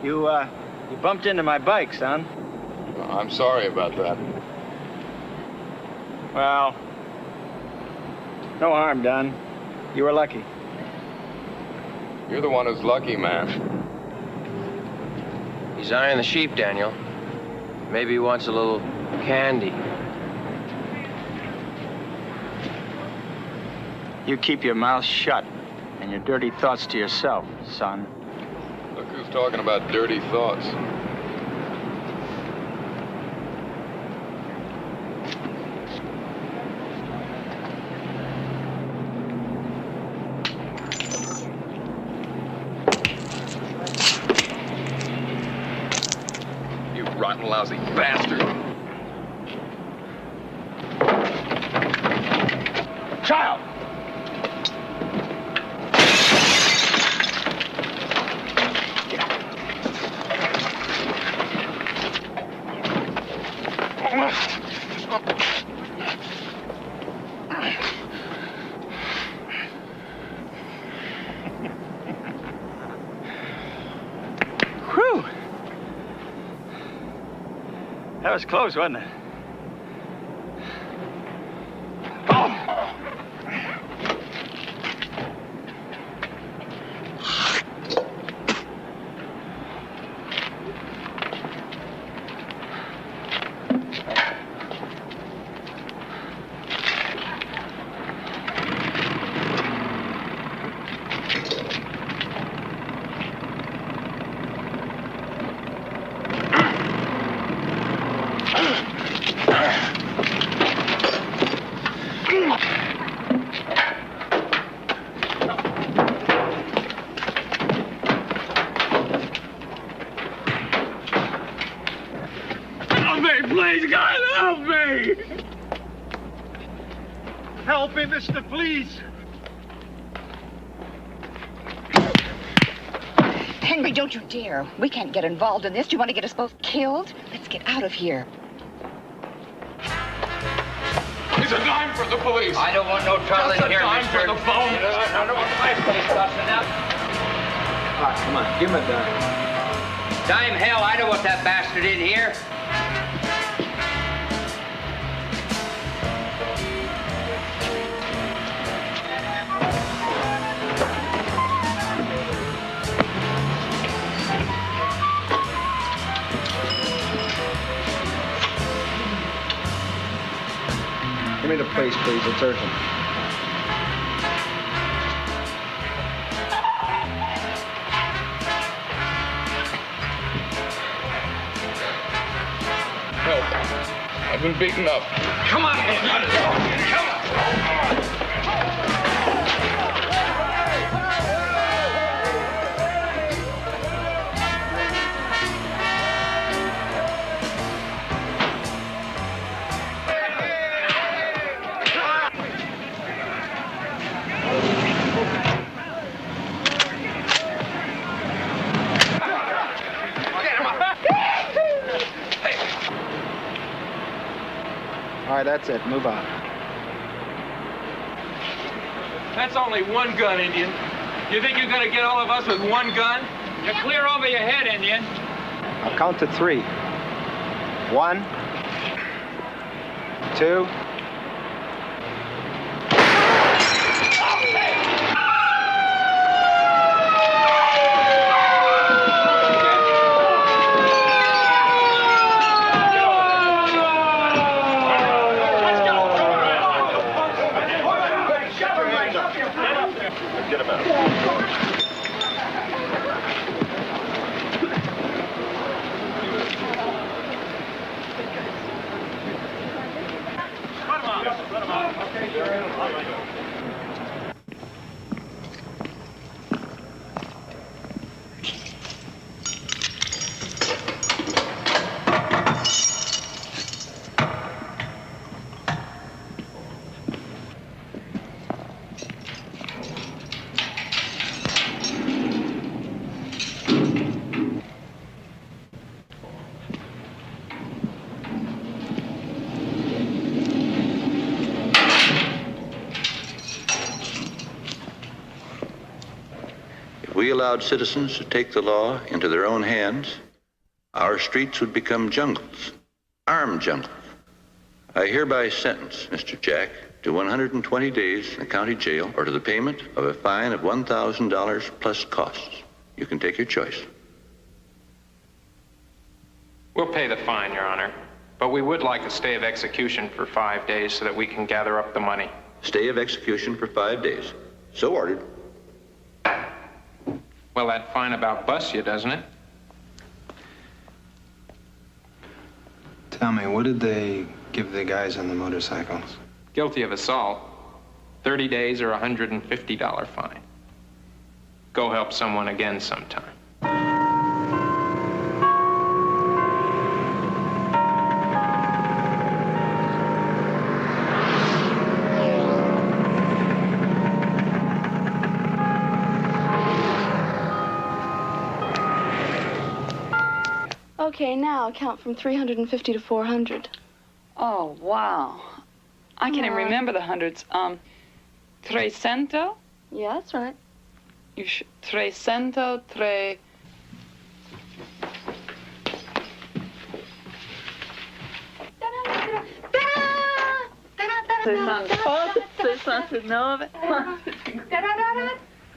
You bumped into my bike, son. I'm sorry about that. Well, no harm done. You were lucky. You're the one who's lucky, man. He's eyeing the sheep, Daniel. Maybe he wants a little candy. You keep your mouth shut and your dirty thoughts to yourself, son. Look who's talking about dirty thoughts. You rotten, lousy bastard. Child! Whew! That was close, wasn't it? Please, God, help me! Help me, mister, please! Henry, don't you dare. We can't get involved in this. Do you want to get us both killed? Let's get out of here. It's a dime for the police. I don't want no trouble in here, dime mister. for the phone. I don't want my place busting up. All right, come on, give him a dime. Dime hell, I know what that bastard did here. Give me the place, please. It's urgent. Help. I've been beaten up. Come on, man. Come on. All right, that's it. Move on. That's only one gun, Indian. You think you're gonna get all of us with one gun? You're clear over your head, Indian. I'll count to 3. 1, 2. Get him out. allowed citizens to take the law into their own hands, our streets would become jungles, armed jungles. I hereby sentence Mr. Jack to 120 days in the county jail or to the payment of a fine of $1,000 plus costs. You can take your choice. We'll pay the fine, Your Honor. But we would like a stay of execution for 5 days so that we can gather up the money. Stay of execution for 5 days. So ordered. Well, that fine about busts you, doesn't it? Tell me, what did they give the guys on the motorcycles? Guilty of assault. 30 days or a $150 fine. Go help someone again sometime. Okay, now count from 350 to 400. Oh, wow. I can't even remember the hundreds. Trecento? Yeah, that's right. Trecento, tre...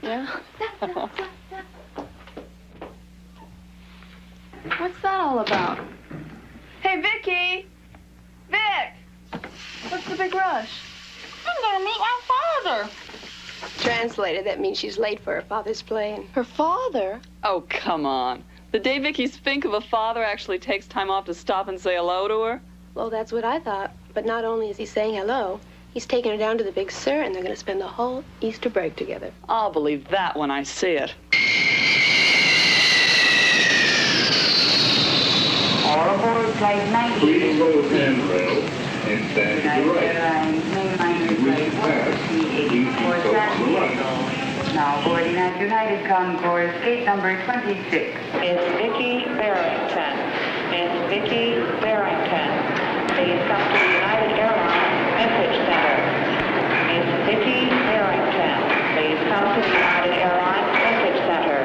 Yeah. What's that all about? Hey, Vicky! Vic! What's the big rush? I'm gonna meet my father. Translated, that means she's late for her father's plane. Her father? Oh, come on. The day Vicky's think of a father actually takes time off to stop and say hello to her? Well, that's what I thought. But not only is he saying hello, he's taking her down to the Big Sur, and they're going to spend the whole Easter break together. I'll believe that when I see it. All aboard Flight 90. Please hold handrail and stand to the right. Now boarding at United Concourse, gate number 26. It's Vicki Barrington. It's Vicki Barrington. Please come to the United Airlines Message Center. It's Vicki Barrington. Please come to the United Airlines Message Center.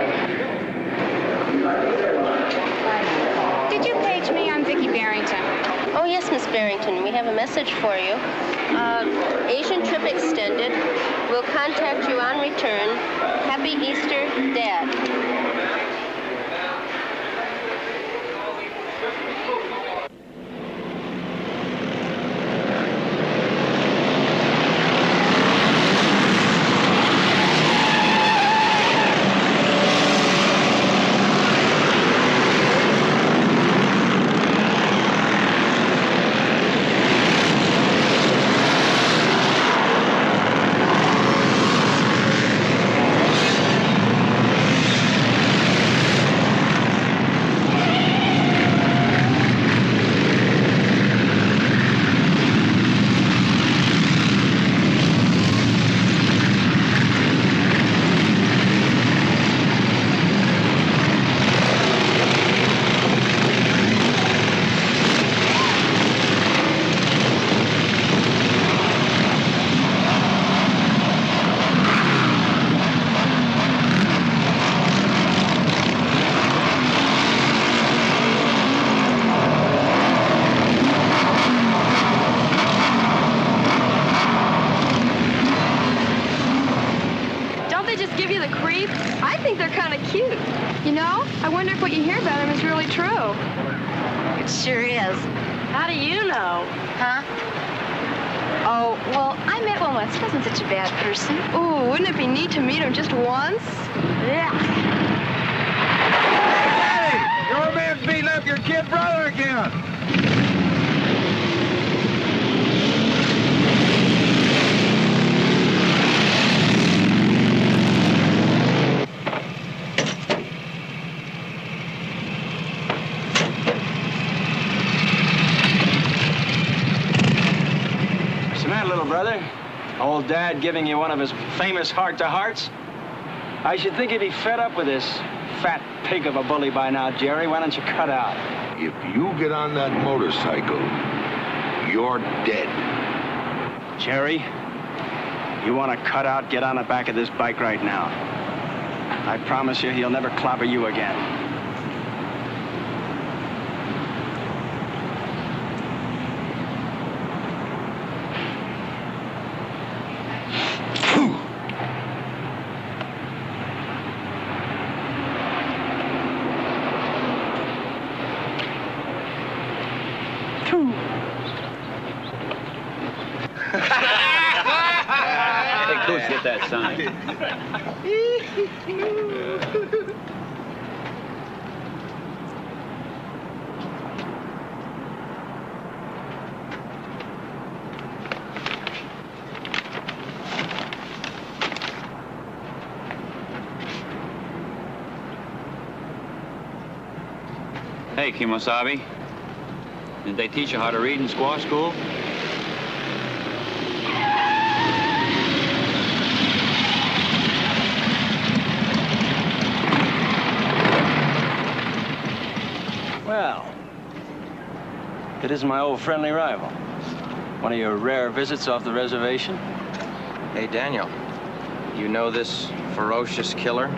Did you page me? I'm Vicki Barrington. Oh, yes, Miss Barrington. We have a message for you. Asian trip extended. We'll contact you on return. Happy Easter, Dad. Giving you one of his famous heart-to-hearts? I should think he'd be fed up with this fat pig of a bully by now, Jerry. Why don't you cut out? If you get on that motorcycle, you're dead. Jerry, you want to cut out? Get on the back of this bike right now. I promise you he'll never clobber you again. Hey, Goose, get that sign. Hey, Kimosabe. Did they teach you how to read in squash school? Well, it is my old friendly rival. One of your rare visits off the reservation. Hey, Daniel, you know this ferocious killer?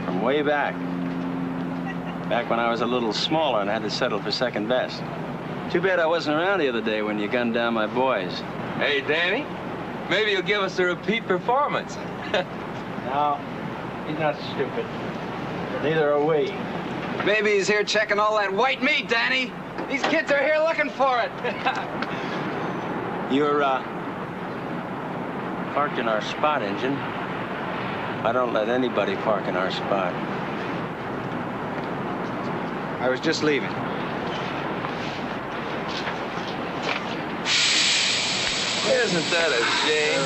From way back. Back when I was a little smaller and had to settle for second best. Too bad I wasn't around the other day when you gunned down my boys. Hey, Danny, maybe you'll give us a repeat performance. No, he's not stupid. Neither are we. Maybe he's here checking all that white meat, Danny. These kids are here looking for it. You're, parked in our spot, Injun. I don't let anybody park in our spot. I was just leaving. Isn't that a shame?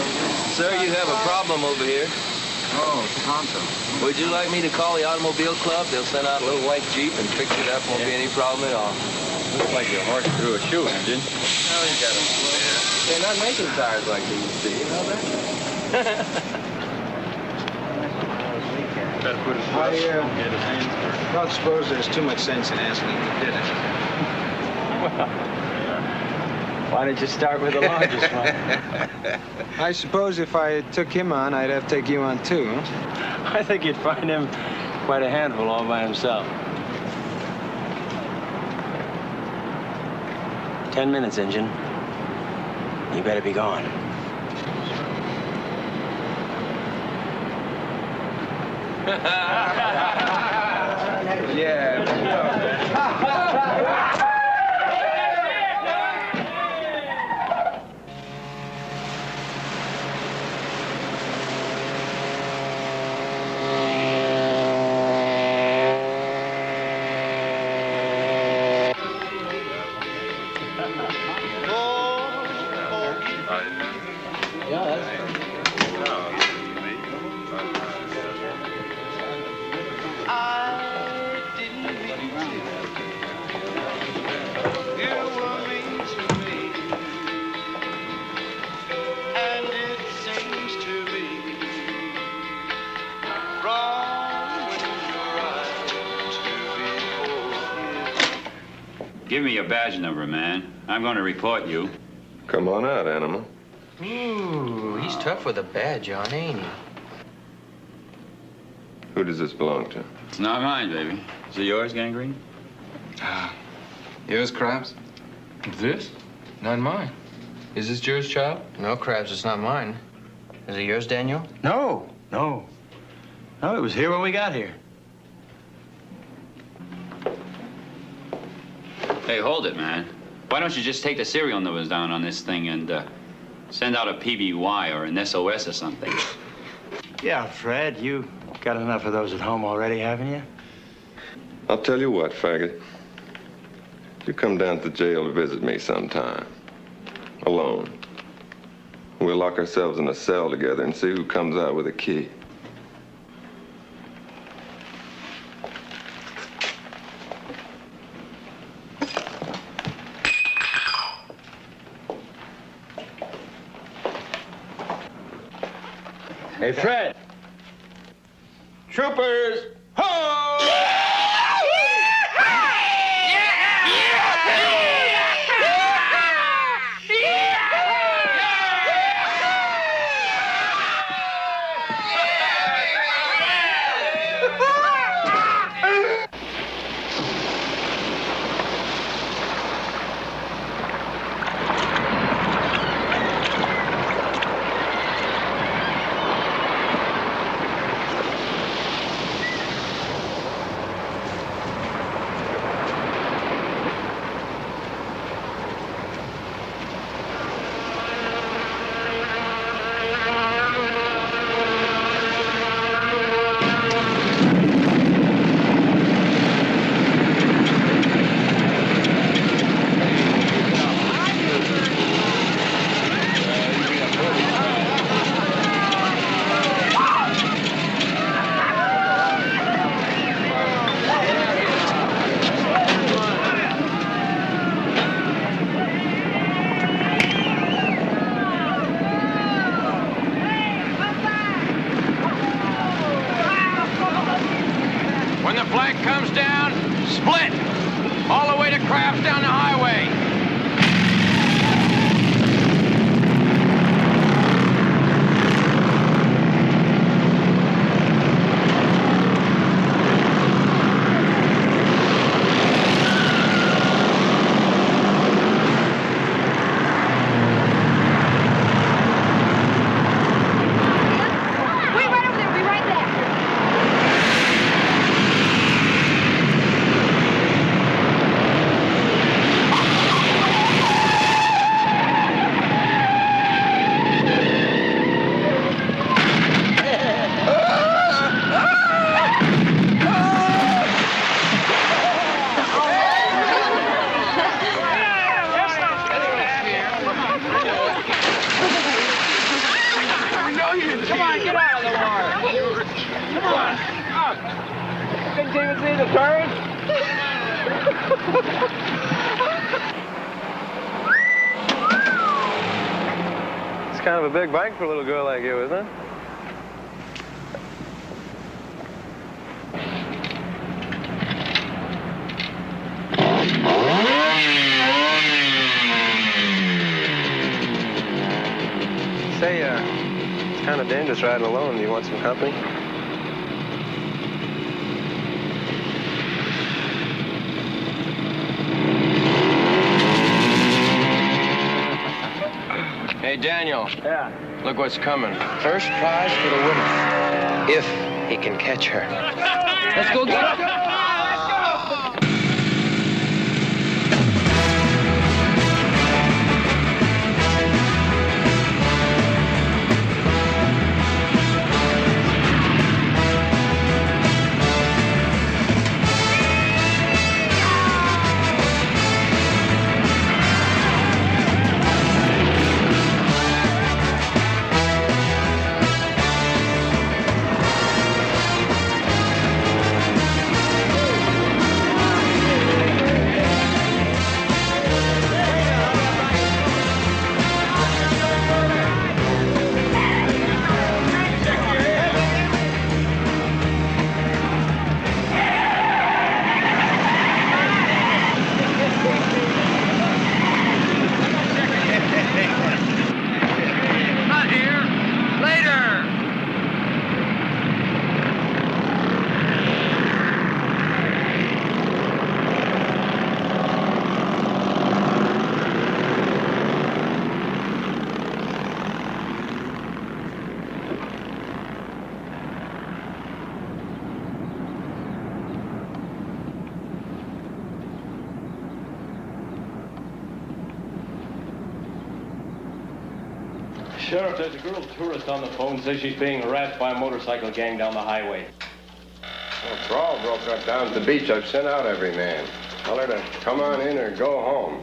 Sir, you have a problem over here. Oh, Tonto. Would you like me to call the automobile club? They'll send out a little white Jeep and fix it up. Won't be any problem at all. Looks like your horse threw a shoe, Injun. Oh, you got him. They're not making tires like they used to, you know that? I don't suppose there's too much sense in asking who did it. Why did you start with the largest one? I suppose if I took him on, I'd have to take you on too, huh? I think you'd find him quite a handful all by himself. 10 minutes, Injun. You better be gone. Yeah. Give me your badge number, man. I'm going to report you. Come on out, Animal. Ooh, he's tough with a badge on, ain't he? Who does this belong to? It's not mine, baby. Is it yours, Gangrene? Yours, Krabs? This? Not mine. Is this yours, child? No, Krabs, it's not mine. Is it yours, Daniel? No, no. No, it was here when we got here. Hey, hold it, man. Why don't you just take the serial numbers down on this thing and send out a PBY or an SOS or something? Yeah, Fred, you got enough of those at home already, haven't you? I'll tell you what, faggot. You come down to jail to visit me sometime. Alone. We'll lock ourselves in a cell together and see who comes out with a key. Hey, Fred. Troopers! Ho! Turnpike comes down, split. All the way to Crafts down the highway. Come on, get out of the water. Come on. Up. Didn't even see the turn. It's kind of a big bike for a little girl like you, isn't it? Say, it's kind of dangerous riding alone. You want some company? Hey, Daniel. Yeah. Look what's coming. First prize for the winner. If he can catch her. Let's go get her. Sheriff, there's a girl tourist on the phone. Says she's being harassed by a motorcycle gang down the highway. Well, Thrall broke up down at the beach. I've sent out every man. Tell her to come on in or go home.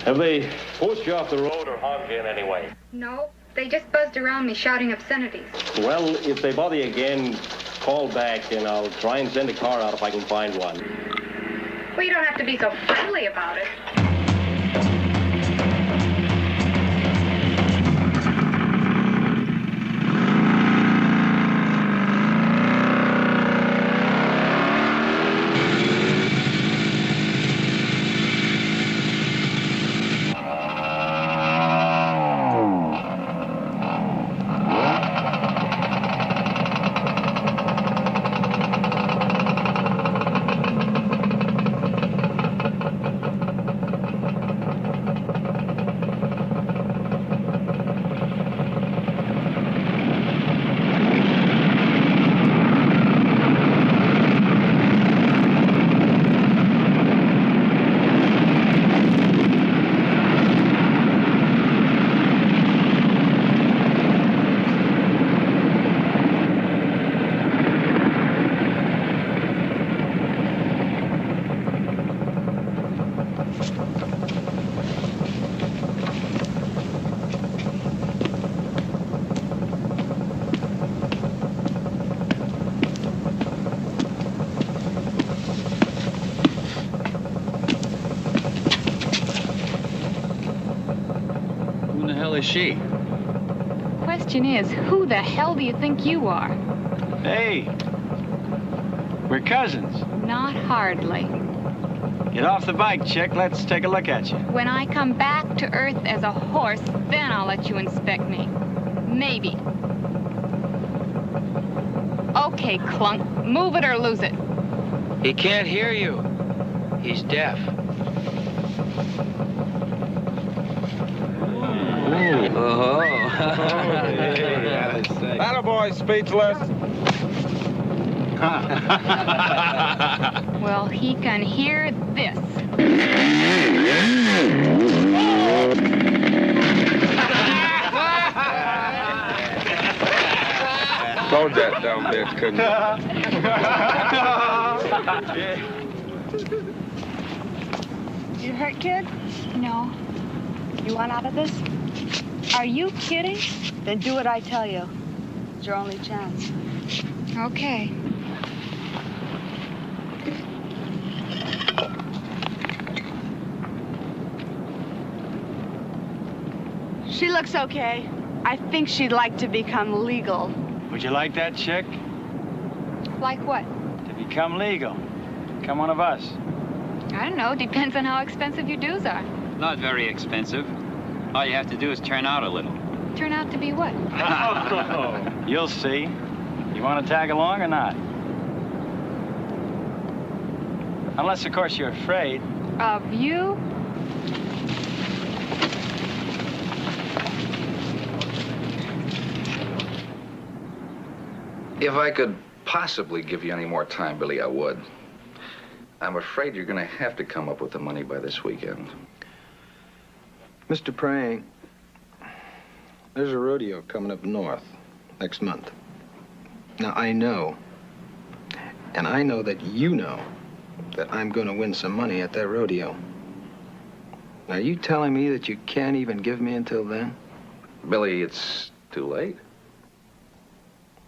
Have they forced you off the road or harmed you in any way? No, they just buzzed around me shouting obscenities. Well, if they bother you again, call back and I'll try and send a car out if I can find one. Well, you don't have to be so friendly about it. Is she? Question is, who the hell do you think you are? Hey, We're cousins. Not hardly. Get off the bike, chick. Let's take a look at you. When I come back to Earth as a horse, then I'll let you inspect me. Maybe. Okay, Clunk. Move it or lose it. He can't hear you. He's deaf. Oh. Attaboy, speechless. Well, he can hear this. Told that dumb bitch, couldn't You hurt, kid? No. You want out of this? Are you kidding? Then do what I tell you. It's your only chance. Okay. She looks okay. I think she'd like to become legal. Would you like that, chick? Like what? To become legal. Become one of us. I don't know. Depends on how expensive your dues are. Not very expensive. All you have to do is turn out a little. Turn out to be what? You'll see. You want to tag along or not? Unless, of course, you're afraid. Of you? If I could possibly give you any more time, Billy, I would. I'm afraid you're going to have to come up with the money by this weekend. Mr. Prang, there's a rodeo coming up north next month. Now, I know, and I know that you know, that I'm going to win some money at that rodeo. Now, are you telling me that you can't even give me until then? Billy, it's too late.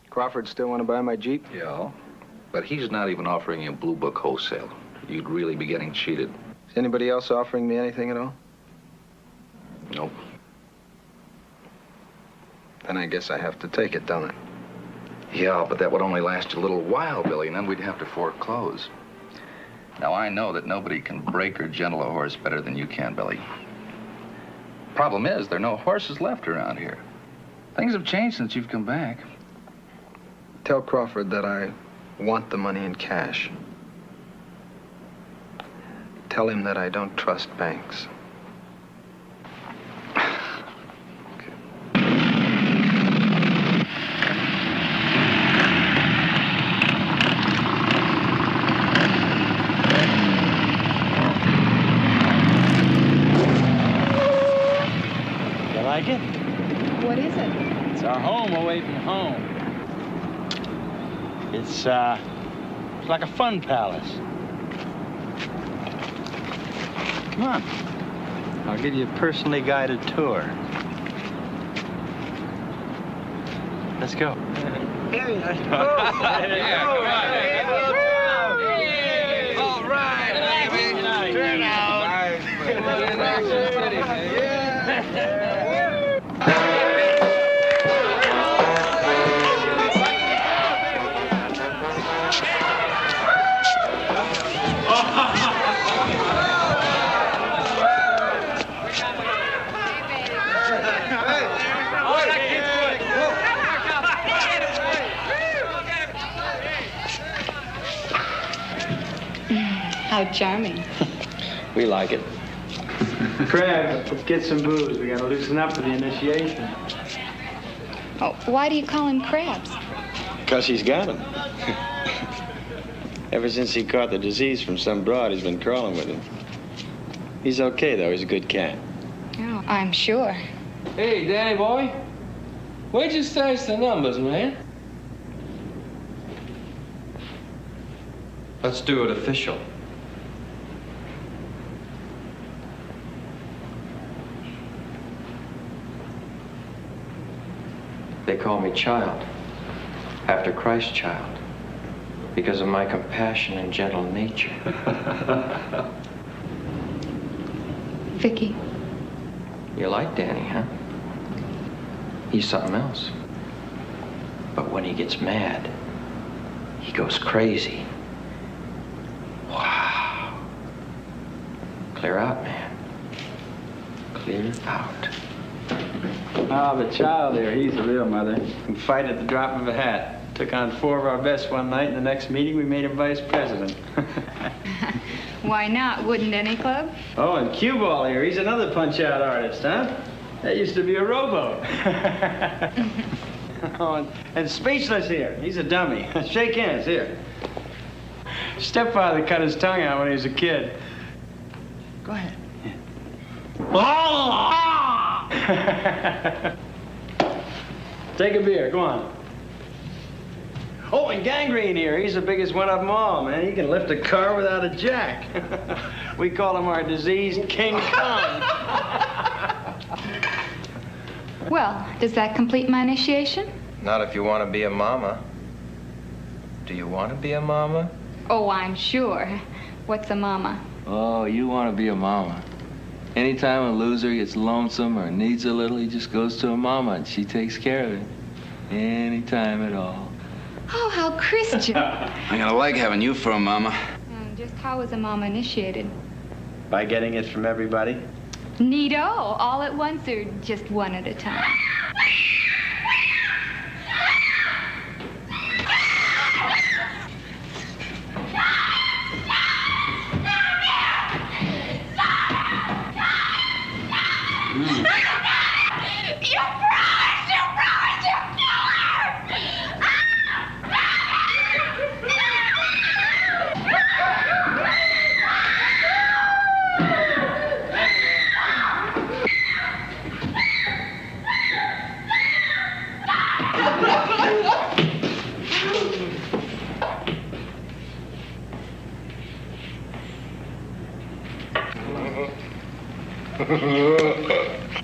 Crawford still want to buy my Jeep? Yeah, but he's not even offering you Blue Book wholesale. You'd really be getting cheated. Is anybody else offering me anything at all? Nope. Then I guess I have to take it, don't I? Yeah, but that would only last a little while, Billy, and then we'd have to foreclose. Now, I know that nobody can break or gentle a horse better than you can, Billy. Problem is, there are no horses left around here. Things have changed since you've come back. Tell Crawford that I want the money in cash. Tell him that I don't trust banks. You like it? What is it? It's our home away from home. It's like a fun palace. Come on. I'll give you a personally guided tour. Let's go. All right, baby. Turn out. How charming. We like it. Crab, let's get some booze. We gotta loosen up for the initiation. Oh, why do you call him Crabs? Because he's got him. Ever since he caught the disease from some broad, he's been crawling with him. He's okay, though. He's a good cat. Oh, I'm sure. Hey, Danny boy. Where'd you stash the numbers, man? Let's do it official. They call me child, after Christ's child, because of my compassion and gentle nature. Vicky. You like Danny, huh? He's something else. But when he gets mad, he goes crazy. Clear out, man. Clear out. Oh, the child there, he's the real mother. Can fight at the drop of a hat. Took on 4 of our best one night, and the next meeting we made him vice president. Why not? Wouldn't any club? Oh, and Cue Ball here, he's another punch-out artist, huh? That used to be a rowboat. Oh, and Speechless here, he's a dummy. Shake hands, here. Stepfather cut his tongue out when he was a kid. Go ahead. Take a beer, go on. Oh, and Gangrene here. He's the biggest one of them all, man. He can lift a car without a jack. We call him our diseased King Kong. Well, does that complete my initiation? Not if you want to be a mama. Do you want to be a mama? Oh, I'm sure. What's a mama? Oh, you want to be a mama. Anytime a loser gets lonesome or needs a little, he just goes to a mama and she takes care of it. Anytime at all. Oh, how Christian. I'm gonna like having you for a mama. Just how is a mama initiated? By getting it from everybody. Neato. All at once or just one at a time?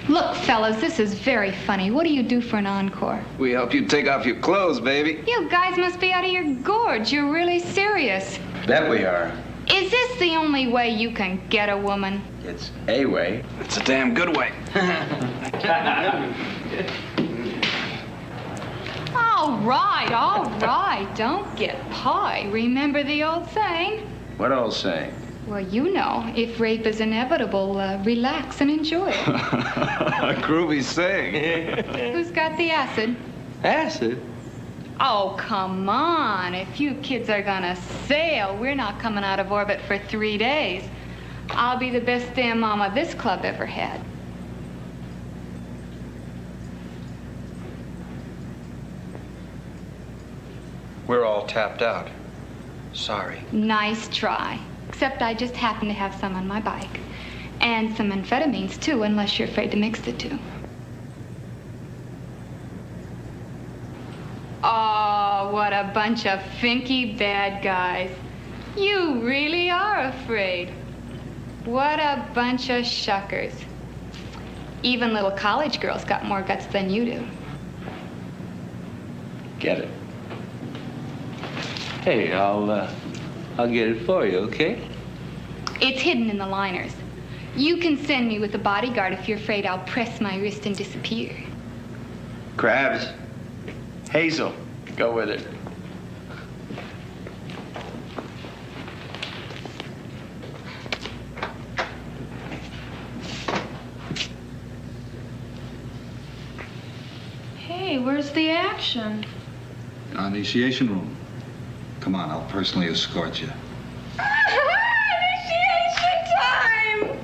Look, fellas, this is very funny. What do you do for an encore? We help you take off your clothes, baby. You guys must be out of your gorge. You're really serious. Bet we are. Is this the only way you can get a woman? It's a way. It's a damn good way. All right. Don't get pie. Remember the old saying? What old saying? Well, you know, if rape is inevitable, relax and enjoy it. A groovy saying. Who's got the acid? Acid? Oh, come on. If you kids are gonna sail, we're not coming out of orbit for 3 days. I'll be the best damn mama this club ever had. We're all tapped out. Sorry. Nice try. Except I just happen to have some on my bike. And some amphetamines, too, unless you're afraid to mix the two. Oh, what a bunch of finky bad guys. You really are afraid. What a bunch of shuckers. Even little college girls got more guts than you do. Get it. Hey, I'll get it for you, okay? It's hidden in the liners. You can send me with a bodyguard if you're afraid I'll press my wrist and disappear. Crabs. Hazel. Go with it. Hey, where's the action? Initiation room. Come on, I'll personally escort you. Initiation time!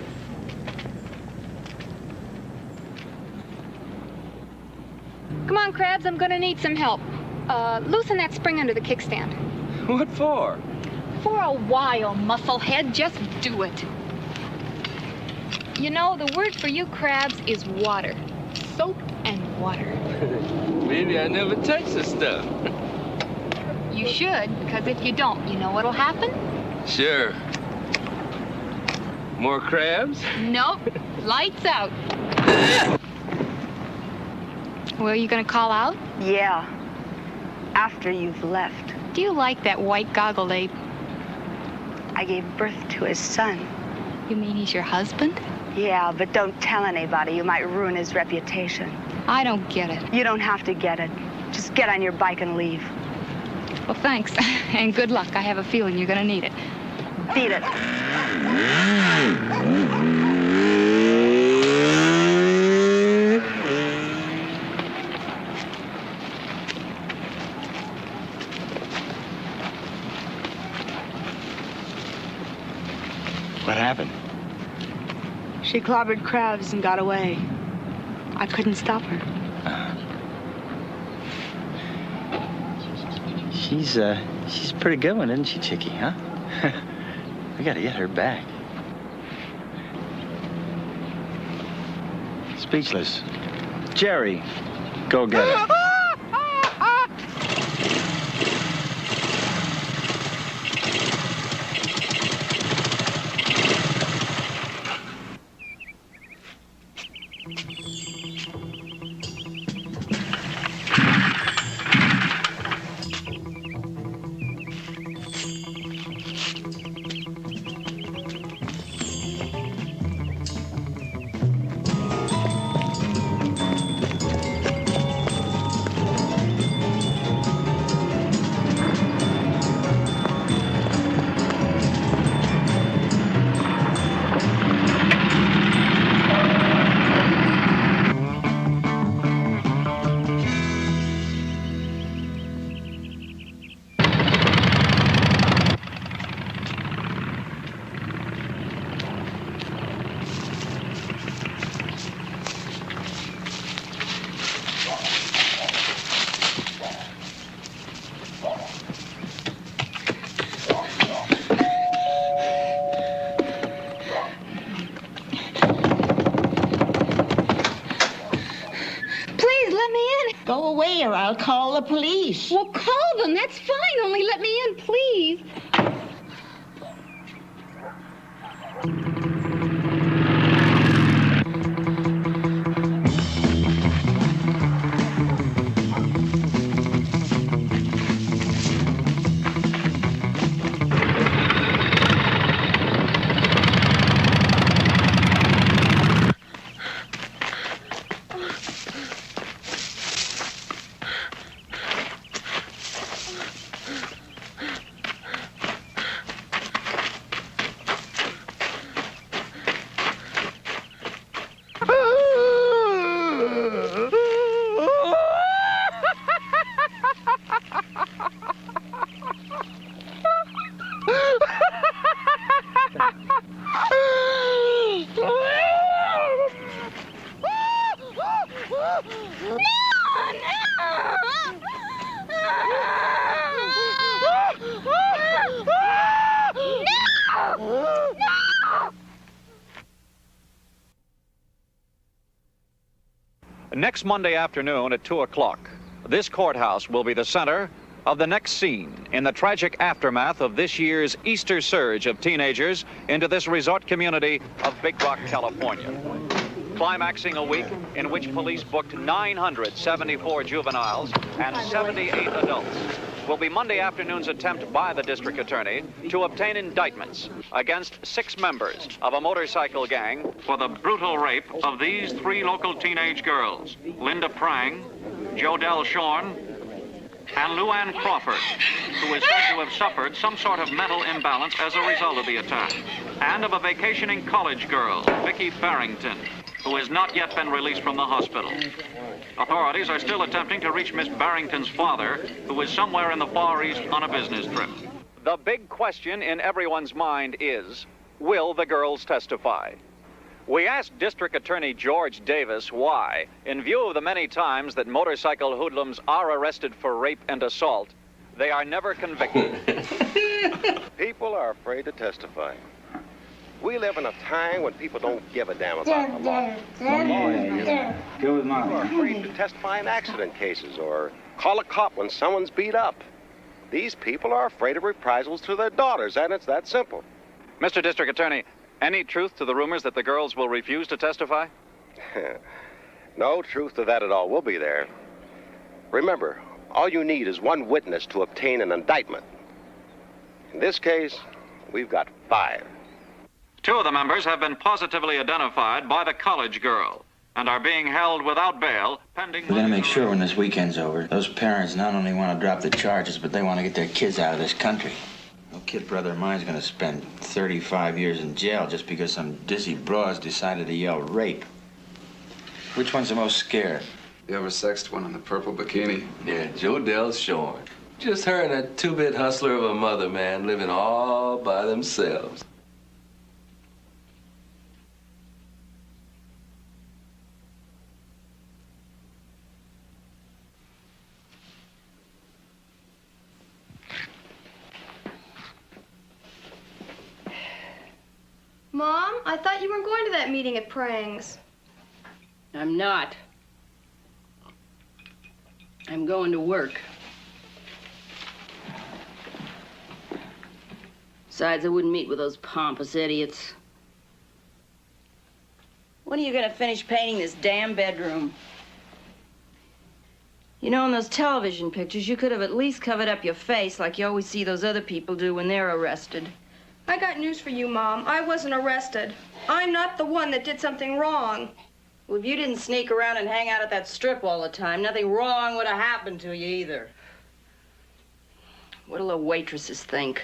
Come on, Krabs, I'm gonna need some help. Loosen that spring under the kickstand. What for? For a while, musclehead. Just do it. You know, the word for you, Krabs, is water. Soap and water. Maybe I never touched the stuff. You should, because if you don't, you know what'll happen? Sure. More crabs? Nope. Lights out. Well, you gonna call out? Yeah. After you've left. Do you like that white-goggled ape? I gave birth to his son. You mean he's your husband? Yeah, but don't tell anybody. You might ruin his reputation. I don't get it. You don't have to get it. Just get on your bike and leave. Well, thanks. And good luck. I have a feeling you're gonna need it. Beat it. What happened? She clobbered Krebs and got away. I couldn't stop her. She's a pretty good one, isn't she, Chickie, huh? We gotta get her back. Speechless. Jerry, go get her. Go away or I'll call the police. Well, call them. That's fine. Only let me in, please. Next Monday afternoon at 2 o'clock, this courthouse will be the center of the next scene in the tragic aftermath of this year's Easter surge of teenagers into this resort community of Big Rock, California. Climaxing a week in which police booked 974 juveniles and 78 adults will be Monday afternoon's attempt by the district attorney to obtain indictments against 6 members of a motorcycle gang for the brutal rape of these 3 local teenage girls, Linda Prang, Jodelle Shorn, and Luann Crawford, who is said to have suffered some sort of mental imbalance as a result of the attack, and of a vacationing college girl, Vicki Barrington, who has not yet been released from the hospital. Authorities are still attempting to reach Miss Barrington's father, who is somewhere in the Far East on a business trip. The big question in everyone's mind is, will the girls testify? We asked District Attorney George Davis why, in view of the many times that motorcycle hoodlums are arrested for rape and assault, they are never convicted. People are afraid to testify. We live in a time when people don't give a damn about the law. The law is Go with Mom. People are afraid to testify in accident cases or call a cop when someone's beat up. These people are afraid of reprisals to their daughters, and it's that simple. Mr. District Attorney, any truth to the rumors that the girls will refuse to testify? No truth to that at all. We'll be there. Remember, all you need is one witness to obtain an indictment. In this case, we've got 5. 2 of the members have been positively identified by the college girl and are being held without bail pending... We're gonna make sure when this weekend's over, those parents not only want to drop the charges, but they want to get their kids out of this country. kid brother of mine's gonna spend 35 years in jail just because some dizzy bras decided to yell rape. Which one's the most scared? The oversexed one in the purple bikini. Yeah, Jodelle Shorn. Just her and that two-bit hustler of a mother, man, living all by themselves. Mom, I thought you weren't going to that meeting at Prang's. I'm not. I'm going to work. Besides, I wouldn't meet with those pompous idiots. When are you gonna finish painting this damn bedroom? You know, in those television pictures, you could have at least covered up your face like you always see those other people do when they're arrested. I got news for you, Mom. I wasn't arrested. I'm not the one that did something wrong. Well, if you didn't sneak around and hang out at that strip all the time, nothing wrong would have happened to you either. What'll the waitresses think?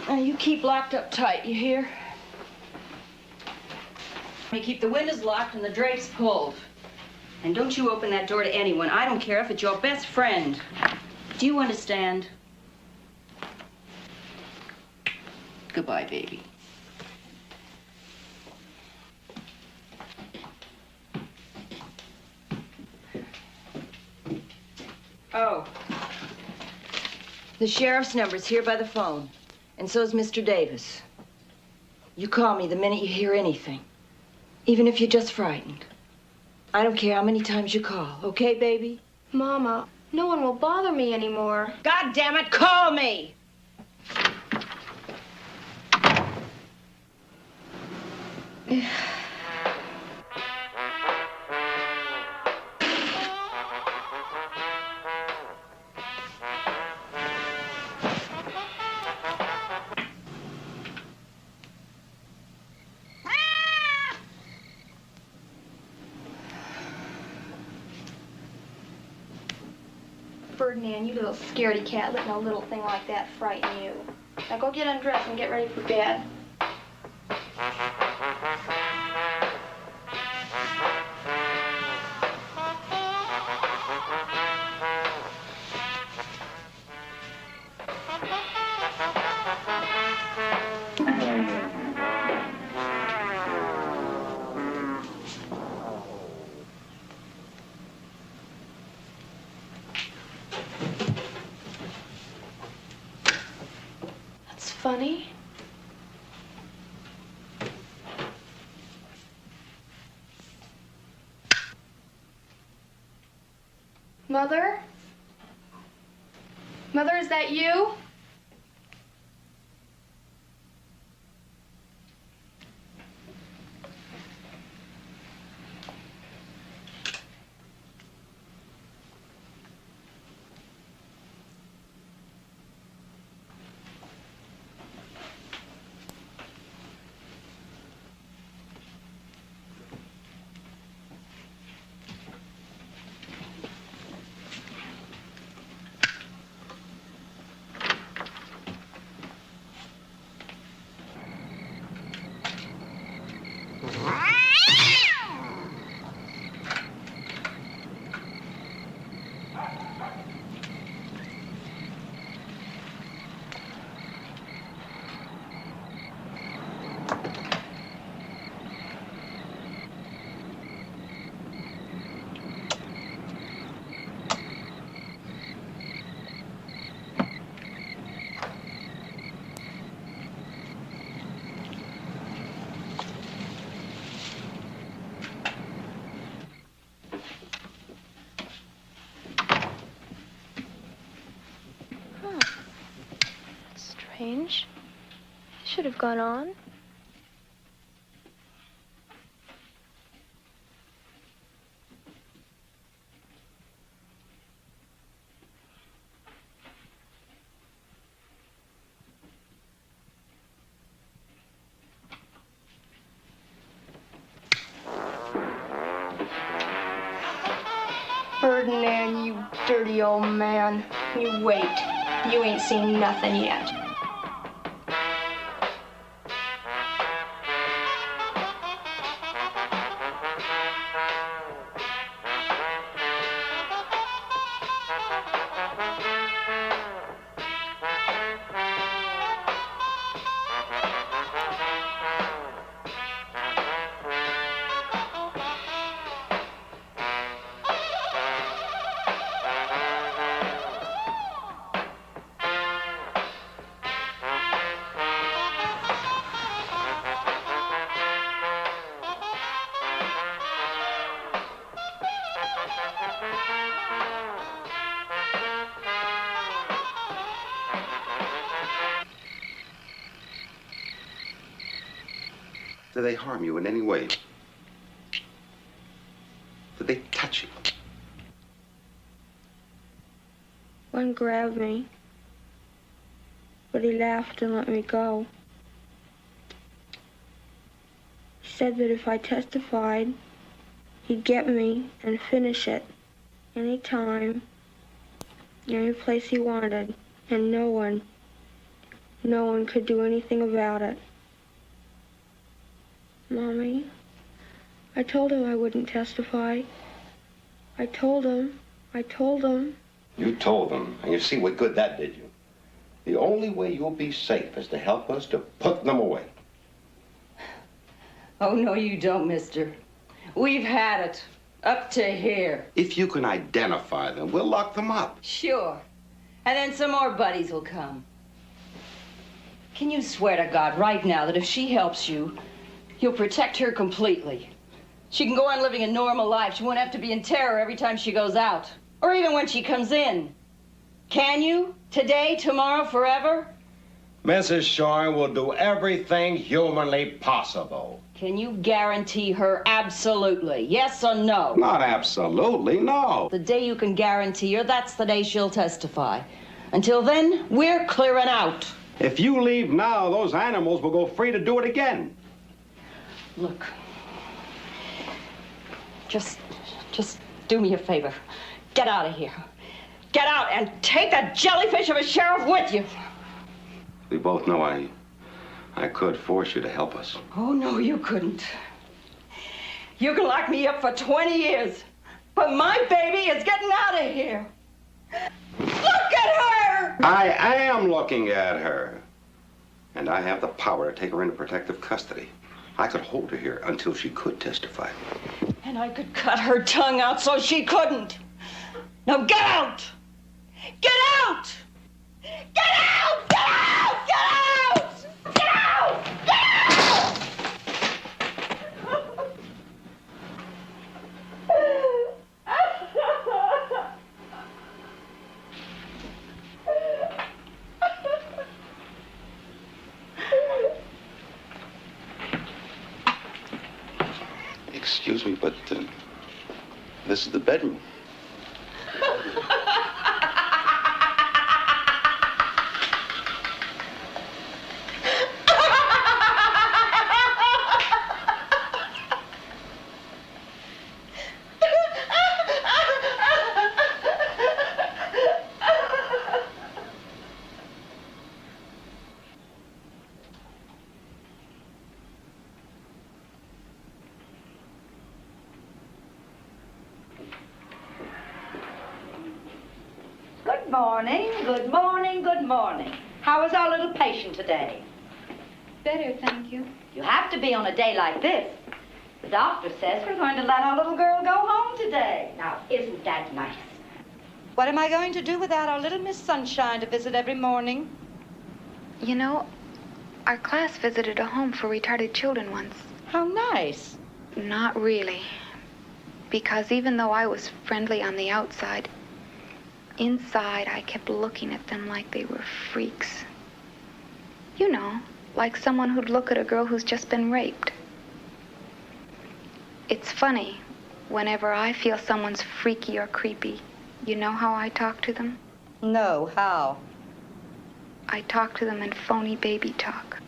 Now, you keep locked up tight, you hear? You keep the windows locked and the drapes pulled. And don't you open that door to anyone. I don't care if it's your best friend. Do you understand? Goodbye, baby. Oh. The sheriff's number's here by the phone. And so's Mr. Davis. You call me the minute you hear anything. Even if you're just frightened. I don't care how many times you call. Okay, baby? Mama, no one will bother me anymore. God damn it, call me! Ferdinand, you little scaredy cat, letting a little thing like that frighten you. Now go get undressed and get ready for bed. Funny. Mother? Mother, is that you? Strange. I should have gone on. Ferdinand, you dirty old man. You wait. You ain't seen nothing yet. Did they harm you in any way? Did they touch you? One grabbed me, but he laughed and let me go. He said that if I testified, he'd get me and finish it anytime, any place he wanted, and no one could do anything about it. Mommy, I told him I wouldn't testify. I told him. You told them, and you see what good that did you. The only way you'll be safe is to help us to put them away. Oh, no, you don't, mister. We've had it. Up to here. If you can identify them, we'll lock them up. Sure. And then some more buddies will come. Can you swear to God right now that if she helps you, you'll protect her completely? She can go on living a normal life. She won't have to be in terror every time she goes out. Or even when she comes in. Can you? Today, tomorrow, forever? Mrs. Shore will do everything humanly possible. Can you guarantee her absolutely? Yes or no? Not absolutely, no. The day you can guarantee her, that's the day she'll testify. Until then, we're clearing out. If you leave now, those animals will go free to do it again. Look. Just do me a favor. Get out of here. Get out and take that jellyfish of a sheriff with you. We both know I could force you to help us. Oh, no, you couldn't. You can lock me up for 20 years, but my baby is getting out of here. Look at her! I am looking at her. And I have the power to take her into protective custody. I could hold her here until she could testify. And I could cut her tongue out so she couldn't. Now get out! Get out! Get out! Get out! Get out! Get out! Get out! Excuse me, but this is the bedroom. Good morning, good morning. How is our little patient today? Better, thank you. You have to be on a day like this. The doctor says we're going to let our little girl go home today. Now, isn't that nice? What am I going to do without our little Miss Sunshine to visit every morning? You know, our class visited a home for retarded children once. How nice. Not really. Because even though I was friendly on the outside, inside I kept looking at them like they were freaks. You know, like someone who'd look at a girl who's just been raped. It's funny, whenever I feel someone's freaky or creepy, you know how I talk to them? No, how? I talk to them in phony baby talk.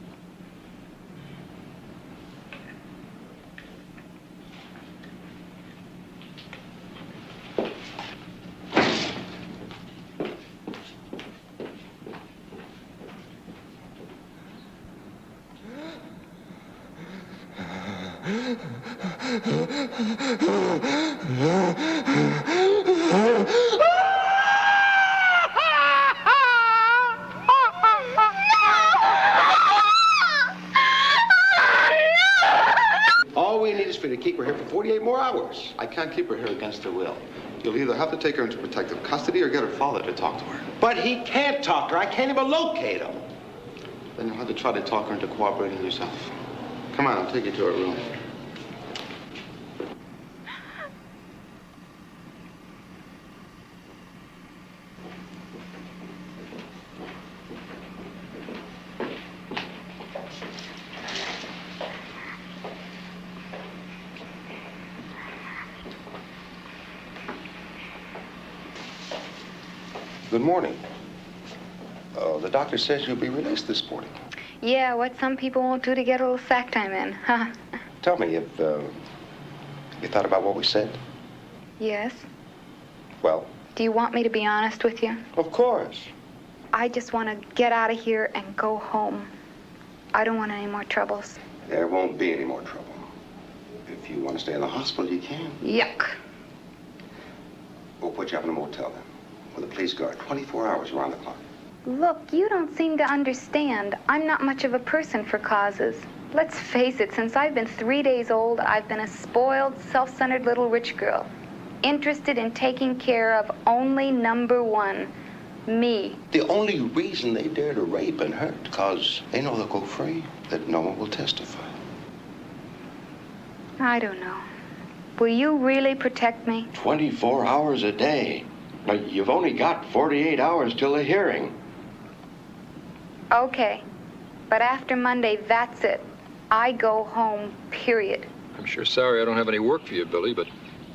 All we need is for you to keep her here for 48 more hours. I can't keep her here against her will. You'll either have to take her into protective custody or get her father to talk to her. But he can't talk to her. I can't even locate him. Then you'll have to try to talk her into cooperating yourself. Come on, I'll take you to her room. Good morning. The doctor says you'll be released this morning. Yeah, what some people won't do to get a little sack time in, huh? Tell me, if you thought about what we said? Yes. Well? Do you want me to be honest with you? Of course. I just want to get out of here and go home. I don't want any more troubles. There won't be any more trouble. If you want to stay in the hospital, you can. Yuck. We'll put you up in a motel then, with a police guard, 24 hours around the clock. Look, you don't seem to understand. I'm not much of a person for causes. Let's face it, since I've been 3 days old, I've been a spoiled, self-centered little rich girl, interested in taking care of only number one, me. The only reason they dare to rape and hurt, because they know they'll go free, that no one will testify. I don't know. Will you really protect me? 24 hours a day. Now, you've only got 48 hours till the hearing. Okay. But after Monday, that's it. I go home, period. I'm sure sorry I don't have any work for you, Billy, but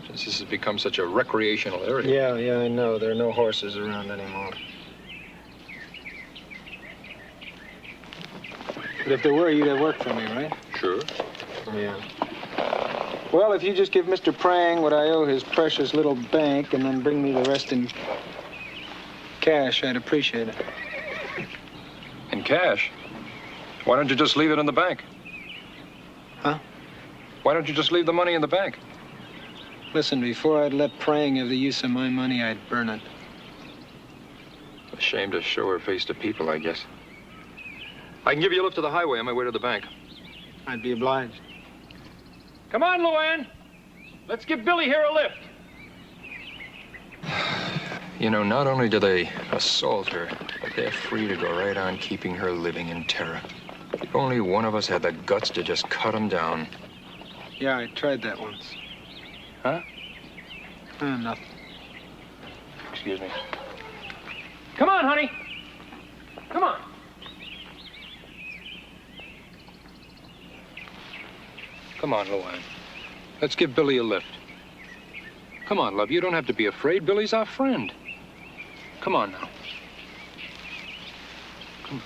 since this has become such a recreational area. Yeah, I know. There are no horses around anymore. But if there were, you'd have work for me, right? Sure. Yeah. Well, if you just give Mr. Prang what I owe his precious little bank and then bring me the rest in cash, I'd appreciate it. In cash? Why don't you just leave it in the bank? Huh? Why don't you just leave the money in the bank? Listen, before I'd let Prang have the use of my money, I'd burn it. Ashamed to show her face to people, I guess. I can give you a lift to the highway on my way to the bank. I'd be obliged. Come on, Luann. Let's give Billy here a lift. You know, not only do they assault her, but they're free to go right on keeping her living in terror. If only one of us had the guts to just cut them down. Yeah, I tried that once. Huh? Nothing. Excuse me. Come on, honey. Come on. Come on, Luann. Let's give Billy a lift. Come on, love. You don't have to be afraid. Billy's our friend. Come on now. Come on.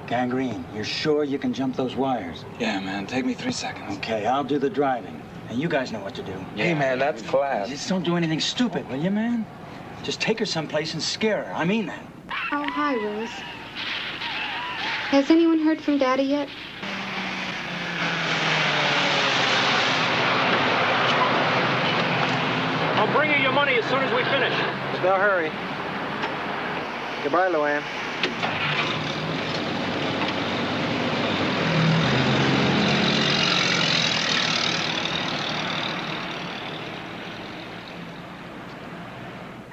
Gangrene, you're sure you can jump those wires? Yeah, man. Take me 3 seconds. Okay, I'll do the driving. And you guys know what to do. Hey, man, that's class. Just don't do anything stupid, will you, man? Just take her someplace and scare her. I mean that. Oh, hi, Rose. Has anyone heard from Daddy yet? I'll bring you your money as soon as we finish. There's no hurry. Goodbye, Luann.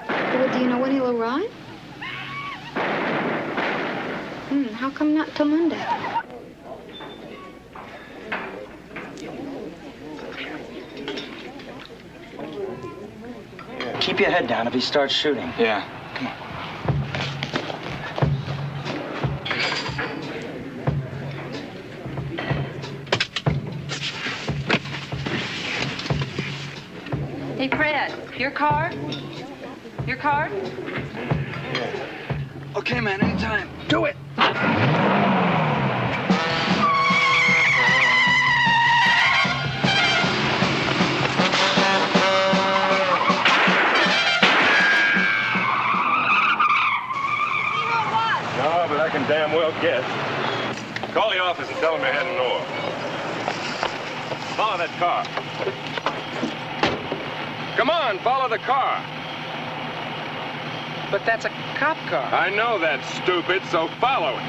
Well, do you know when he'll arrive? How come not till Monday? Keep your head down if he starts shooting. Yeah. Come on. Hey, Fred, your card? Your card? Okay, man, anytime. Do it! No, but I can damn well guess. office and tell them you're heading north. Follow that car. Come on, follow the car. But that's a cop car. I know that's stupid, so follow it.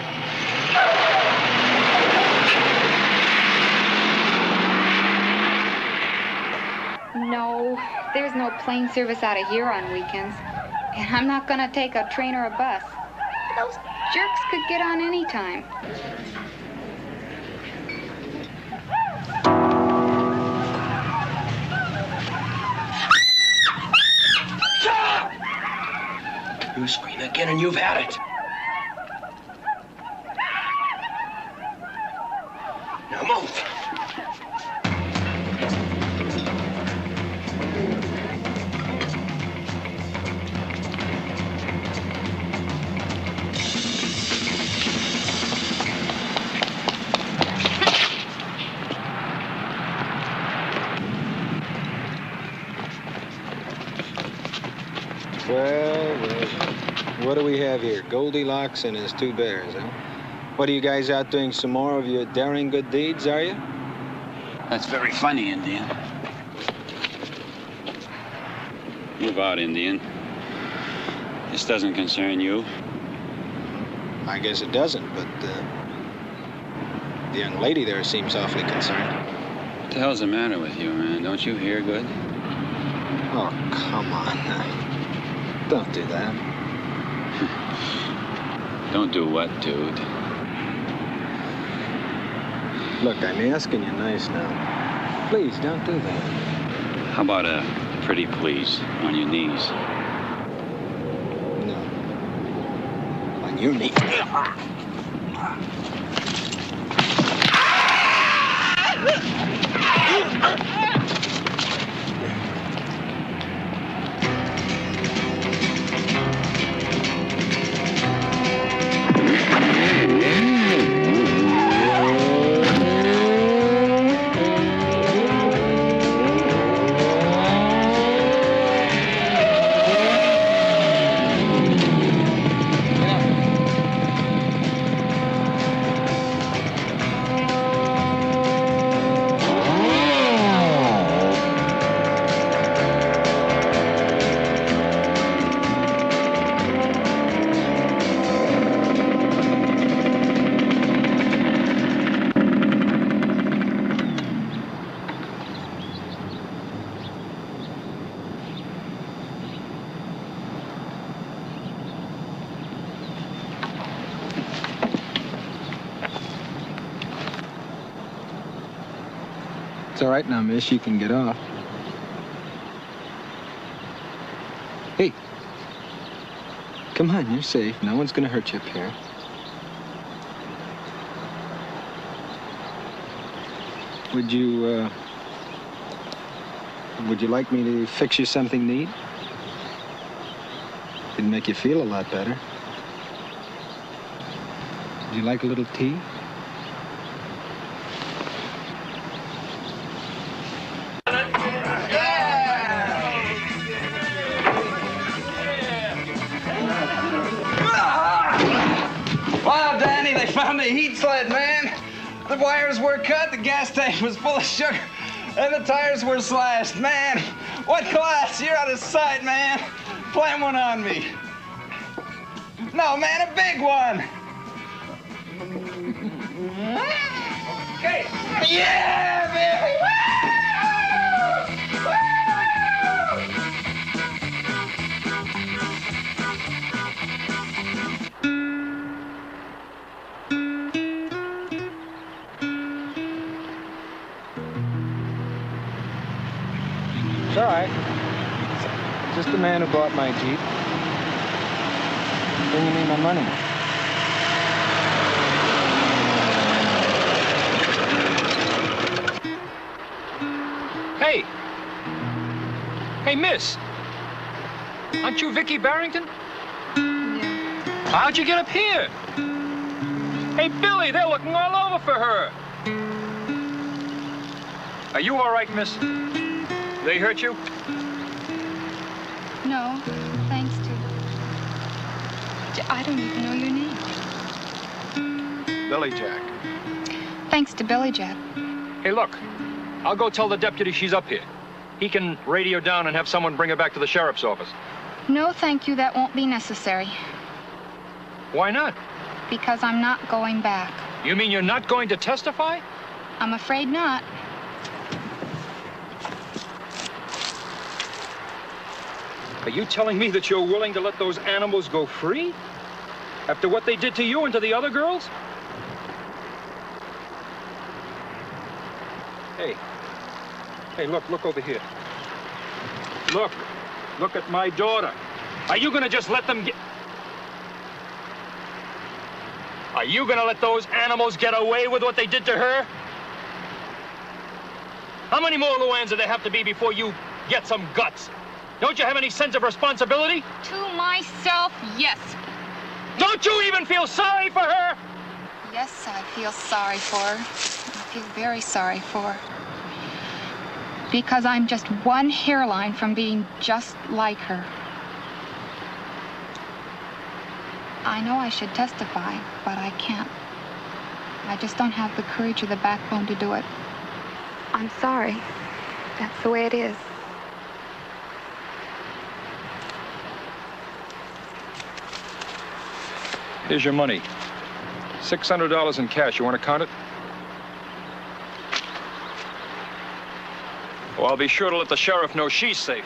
No, there's no plane service out of here on weekends. And I'm not gonna take a train or a bus. Those jerks could get on any time. You scream again and you've had it. Now move. Well, what do we have here? Goldilocks and his two bears, huh? What are you guys out doing some more of your daring good deeds, are you? That's very funny, Indian. Move out, Indian. This doesn't concern you. I guess it doesn't, but the young lady there seems awfully concerned. What the hell's the matter with you, man? Don't you hear good? Oh, come on now. Don't do that. Don't do what, dude? Look, I'm asking you nice now. Please, don't do that. How about a pretty please on your knees? No. On your knees. It's all right now, miss. You can get off. Hey. Come on, you're safe. No one's gonna hurt you up here. Would you like me to fix you something neat? It'd make you feel a lot better. Would you like a little tea? Wow, Danny, they found the heat sled, man. The wires were cut, the gas tank was full of sugar, and the tires were slashed. Man, what class? You're out of sight, man. Plant one on me. No, man, a big one. Okay. Yeah, baby. Woo! It's all right. Just the man who bought my Jeep. Bringing me my money. Hey! Hey, miss! Aren't you Vicky Barrington? Yeah. How'd you get up here? Hey, Billy, they're looking all over for her. Are you all right, miss? They hurt you? No, thanks to. I don't even know your name. Billy Jack. Thanks to Billy Jeb. Hey, look. I'll go tell the deputy she's up here. He can radio down and have someone bring her back to the sheriff's office. No, thank you. That won't be necessary. Why not? Because I'm not going back. You mean you're not going to testify? I'm afraid not. Are you telling me that you're willing to let those animals go free? After what they did to you and to the other girls? Hey, look over here. Look at my daughter. Are you gonna just let them get... Are you gonna let those animals get away with what they did to her? How many more Luanns do there have to be before you get some guts? Don't you have any sense of responsibility? To myself, yes. Don't you even feel sorry for her? Yes, I feel sorry for her. I feel very sorry for her. Because I'm just one hairline from being just like her. I know I should testify, but I can't. I just don't have the courage or the backbone to do it. I'm sorry. That's the way it is. Here's your money. $600 in cash. You want to count it? Well, I'll be sure to let the sheriff know she's safe.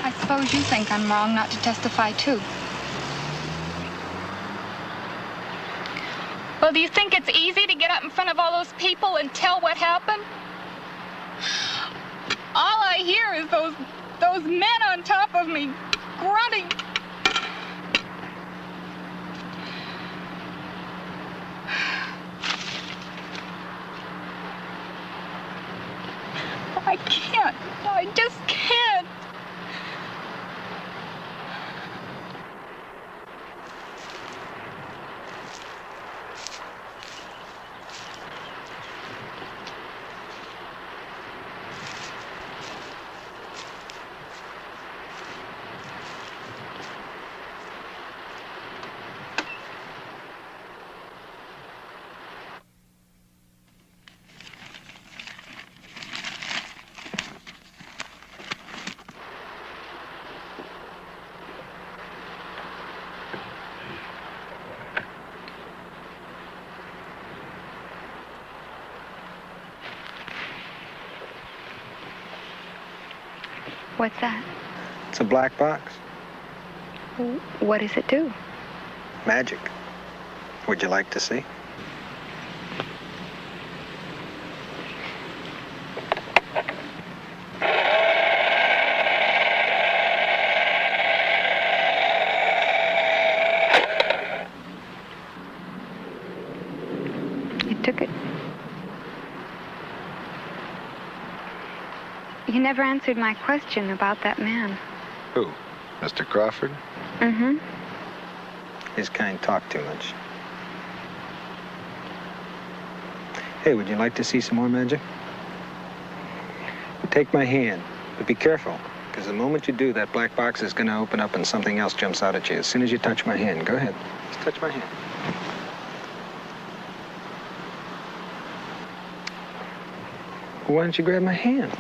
I suppose you think I'm wrong not to testify, too. Well, do you think it's easy to get up in front of all those people and tell what happened? All I hear is those men on top of me grunting. I can't. I just can't. What's that? It's a black box. What does it do? Magic. Would you like to see? It took it. You never answered my question about that man. Who? Mr. Crawford? Mm-hmm. His kind talk too much. Hey, would you like to see some more magic? Take my hand, but be careful, because the moment you do, that black box is going to open up and something else jumps out at you as soon as you touch my hand. Go ahead. Just touch my hand. Why don't you grab my hand?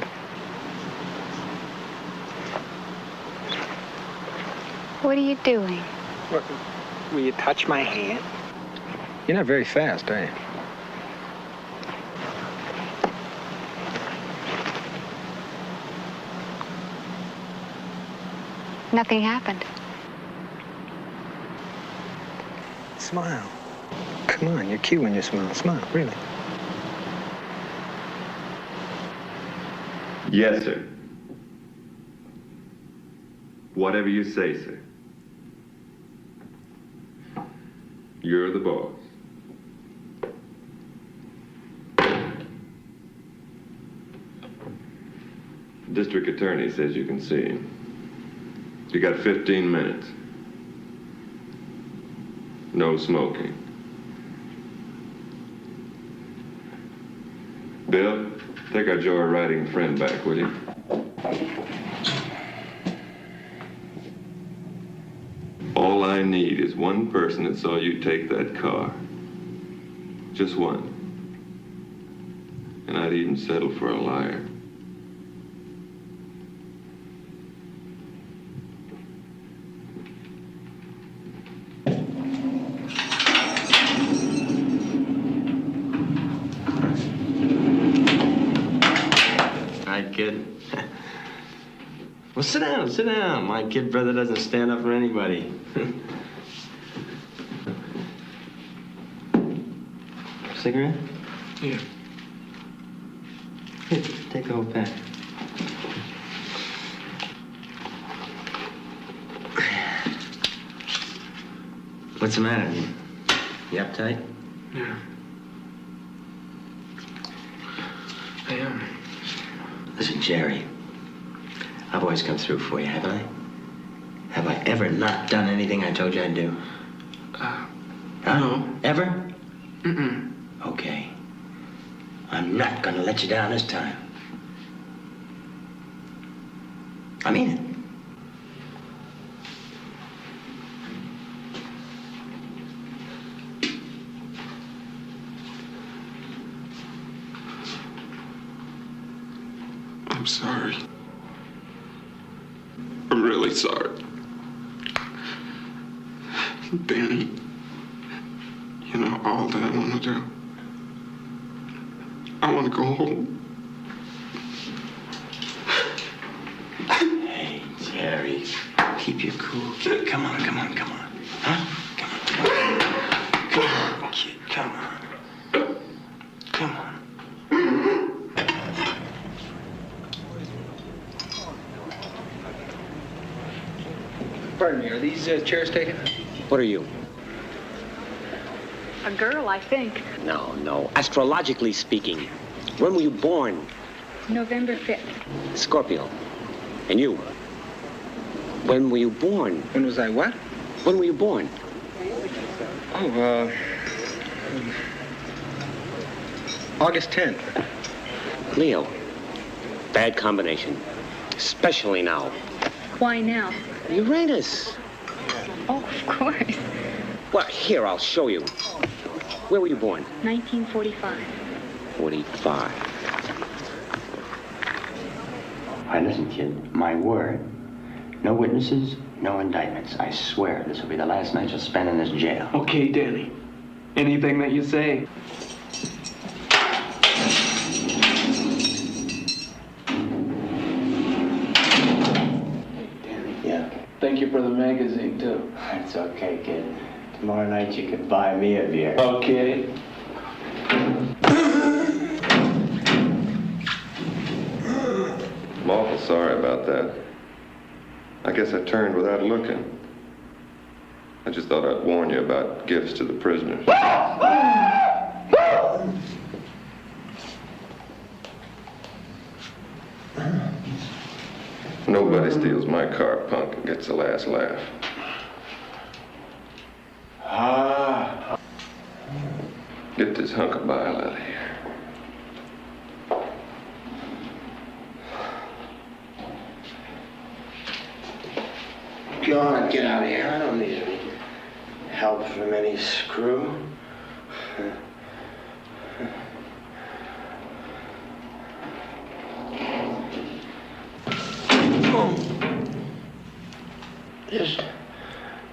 What are you doing? What, will you touch my hand? You're not very fast, are you? Nothing happened. Smile. Come on, you're cute when you smile. Smile, really. Yes, sir. Whatever you say, sir. You're the boss. District attorney says you can see him. You got 15 minutes. No smoking. Bill? Take our joyriding friend back, will you? All I need is one person that saw you take that car. Just one. And I'd even settle for a liar. Kid. Well, sit down, sit down. My kid brother doesn't stand up for anybody. Cigarette? Yeah. Here, take the whole pack. What's the matter? You uptight? Yeah. I am. Listen, Jerry, I've always come through for you, haven't I? Have I ever not done anything I told you I'd do? No. Ever? Mm-mm. Okay. I'm not gonna let you down this time. I mean it. I'm sorry. I'm really sorry. Danny, you know all that I want to do? I want to go home. Hey, Jerry, keep your cool, kid. Come on, come on, come on. Huh? Come on, come on. Come on, kid, come on. Come on. Pardon me, are these chairs taken? What are you? A girl, I think. No. Astrologically speaking, when were you born? November 5th. Scorpio. And you? When were you born? When was I what? When were you born? Oh, August 10th. Leo. Bad combination. Especially now. Why now? Uranus. Oh, of course. Well, here, I'll show you. Where were you born? 1945. 45. All right, listen, kid. My word. No witnesses, no indictments. I swear this will be the last night you'll spend in this jail. Okay, Danny. Anything that you say. Yeah. Thank you for the magazine, too. It's okay, kid. Tomorrow night you could buy me a beer. Okay. I'm awful sorry about that. I guess I turned without looking. I just thought I'd warn you about gifts to the prisoners. Nobody steals my car, punk, and gets the last laugh. Get this hunk of bile out of here. Go on, get out of here. I don't need any help from any screw. Just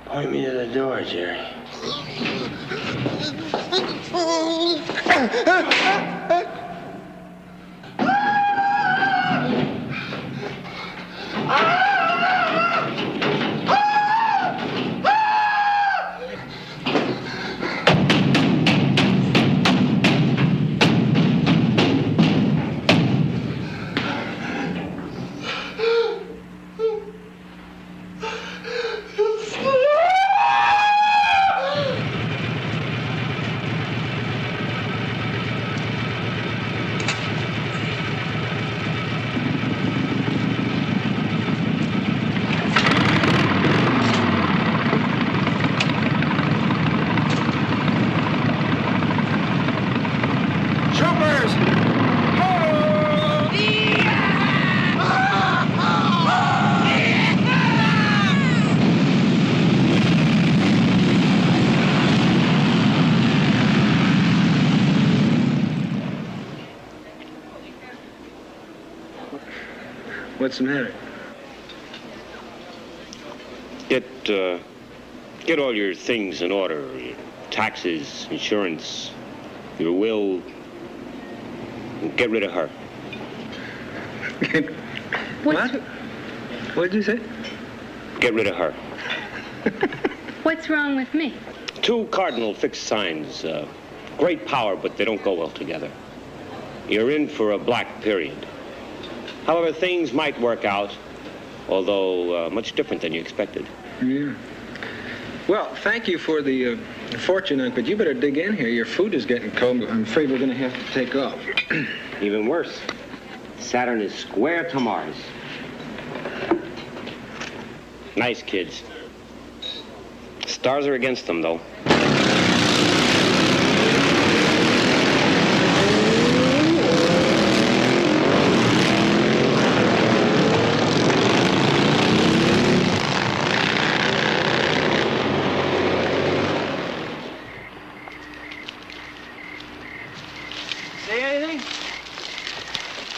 point me to the door, Jerry. What's the matter? Get all your things in order. Your taxes, insurance, your will. Get rid of her. What? What did you say? Get rid of her. What's wrong with me? Two cardinal fixed signs. Great power, but they don't go well together. You're in for a black period. However, things might work out, although much different than you expected. Yeah. Well, thank you for the fortune, Unc, but you better dig in here. Your food is getting cold. I'm afraid we're going to have to take off. Even worse. Saturn is square to Mars. Nice kids. Stars are against them, though. See anything?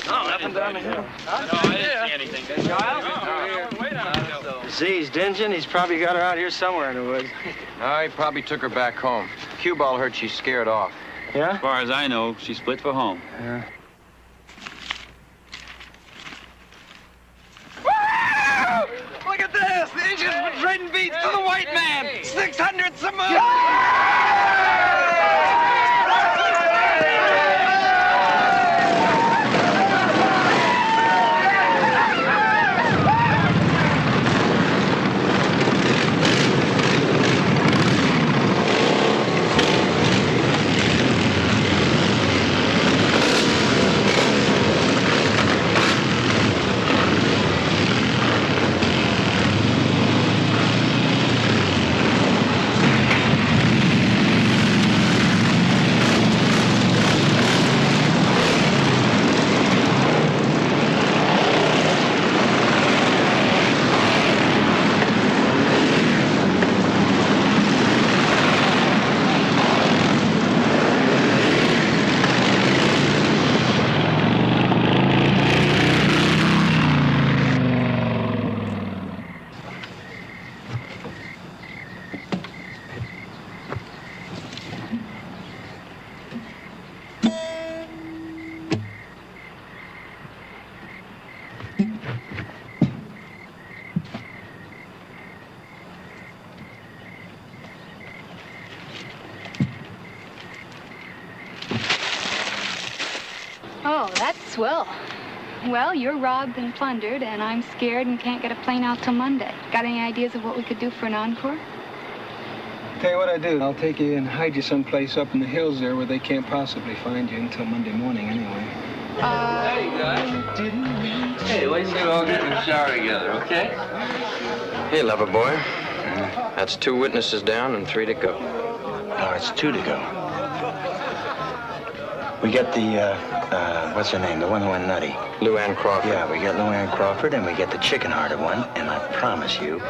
No, nothing down the hill. I didn't see anything. Z's Dingen, he's probably got her out here somewhere in the woods. No, he probably took her back home. Cue ball heard she's scared off. Yeah? As far as I know, she split for home. Yeah. Look at this! The Indians been trading beats to the white man! 600 Samoans! Oh, that's swell. Well, you're robbed and plundered, and I'm scared and can't get a plane out till Monday. Got any ideas of what we could do for an encore? Tell you what I do. I'll take you and hide you someplace up in the hills there where they can't possibly find you until Monday morning anyway. Hey, guys. Hey, wait till we all get in the shower together, okay? Hey, lover boy. That's 2 witnesses down and 3 to go. No, it's 2 to go. We got the, what's her name? The one who went nutty. Luann Crawford. Yeah, we got Luann Crawford, and we get the chicken-hearted one, and I promise you,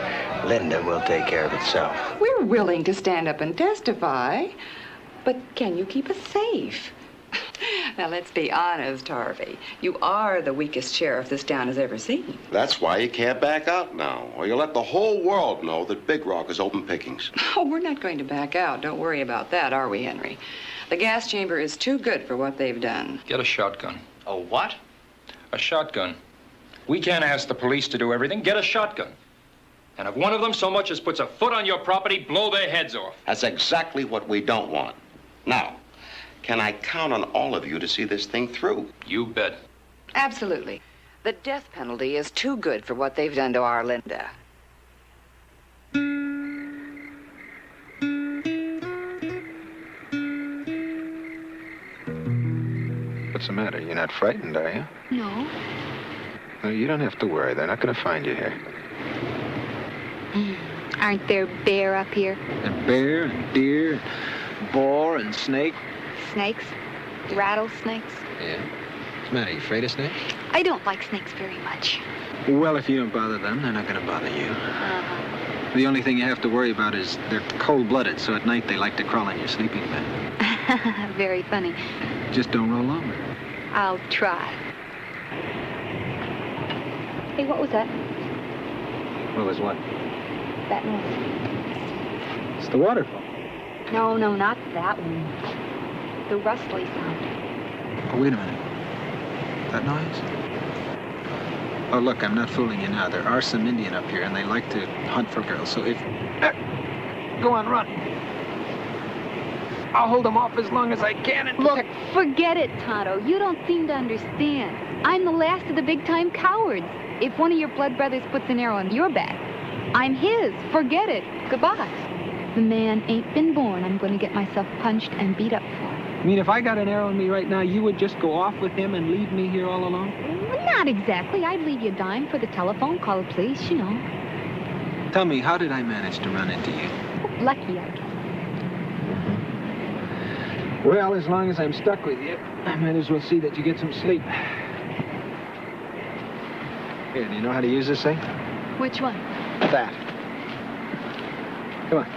Linda will take care of itself. We're willing to stand up and testify, but can you keep us safe? Now, let's be honest, Harvey. You are the weakest sheriff this town has ever seen. That's why you can't back out now, or you'll let the whole world know that Big Rock is open pickings. Oh, we're not going to back out. Don't worry about that, are we, Henry? The gas chamber is too good for what they've done. Get a shotgun. A what? A shotgun. We can't ask the police to do everything. Get a shotgun. And if one of them so much as puts a foot on your property, blow their heads off. That's exactly what we don't want. Now, can I count on all of you to see this thing through? You bet. Absolutely. The death penalty is too good for what they've done to our Linda. What's the matter? You're not frightened, are you? No. No, you don't have to worry. They're not going to find you here. Aren't there bear up here? And bear and deer, boar and snake. Snakes? Rattlesnakes? Yeah. What's the matter? You afraid of snakes? I don't like snakes very much. Well, if you don't bother them, they're not going to bother you. The only thing you have to worry about is they're cold-blooded, so at night they like to crawl in your sleeping bag. Very funny. Just don't roll over. I'll try. Hey, what was that? What was what? That noise. It's the waterfall. No, not that one. The rustly sound. Oh, wait a minute. That noise? Oh, look, I'm not fooling you now. There are some Indian up here, and they like to hunt for girls. So if... Go on, run. I'll hold them off as long as I can and... Look, forget it, Tonto. You don't seem to understand. I'm the last of the big-time cowards. If one of your blood brothers puts an arrow in your back, I'm his. Forget it. Goodbye. The man ain't been born I'm going to get myself punched and beat up for. I mean, if I got an arrow in me right now, you would just go off with him and leave me here all alone? Well, not exactly. I'd leave you a dime for the telephone, call the police, you know. Tell me, how did I manage to run into you? Lucky, I guess. Well, as long as I'm stuck with you, I might as well see that you get some sleep. Here, do you know how to use this thing? Which one? That. Come on.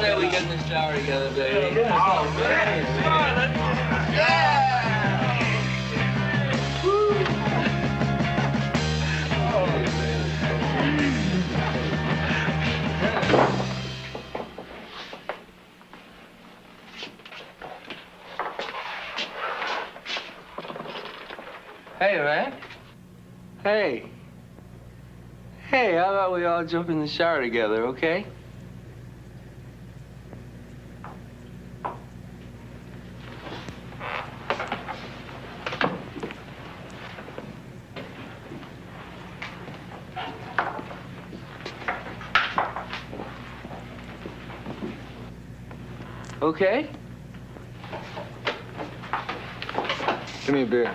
Say we get in the shower together, baby. Oh, man. Yeah! Hey, man. Hey. Hey, how about we all jump in the shower together, okay? Okay? Give me a beer.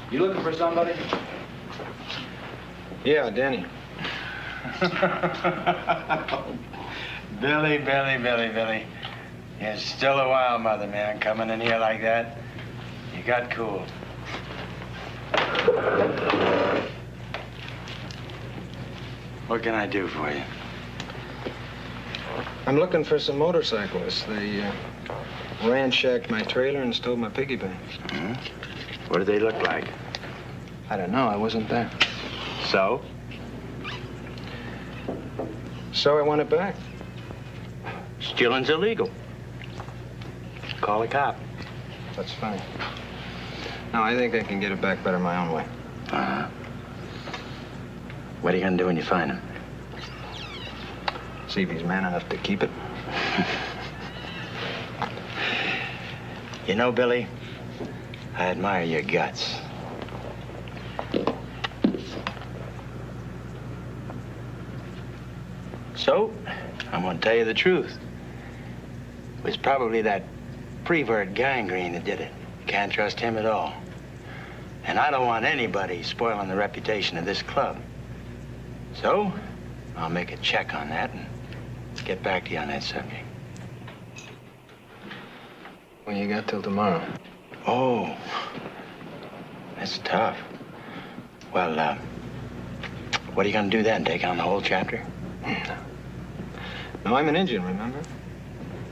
You looking for somebody? Yeah, Danny. Billy. You're still a wild mother, man, coming in here like that. You got cool. What can I do for you? I'm looking for some motorcyclists. They ransacked my trailer and stole my piggy bank. Hmm? What do they look like? I don't know. I wasn't there. So? So I want it back. Stealing's illegal. Call a cop. That's funny. No, I think I can get it back better my own way. Uh-huh. What are you gonna do when you find him? See if he's man enough to keep it. You know, Billy, I admire your guts. So, I'm gonna tell you the truth. It was probably that prevert Gangrene that did it. Can't trust him at all. And I don't want anybody spoiling the reputation of this club. So, I'll make a check on that and get back to you on that subject. Well, you got till tomorrow. Oh, that's tough. Well, what are you gonna do then? Take on the whole chapter? No, I'm an Indian, remember?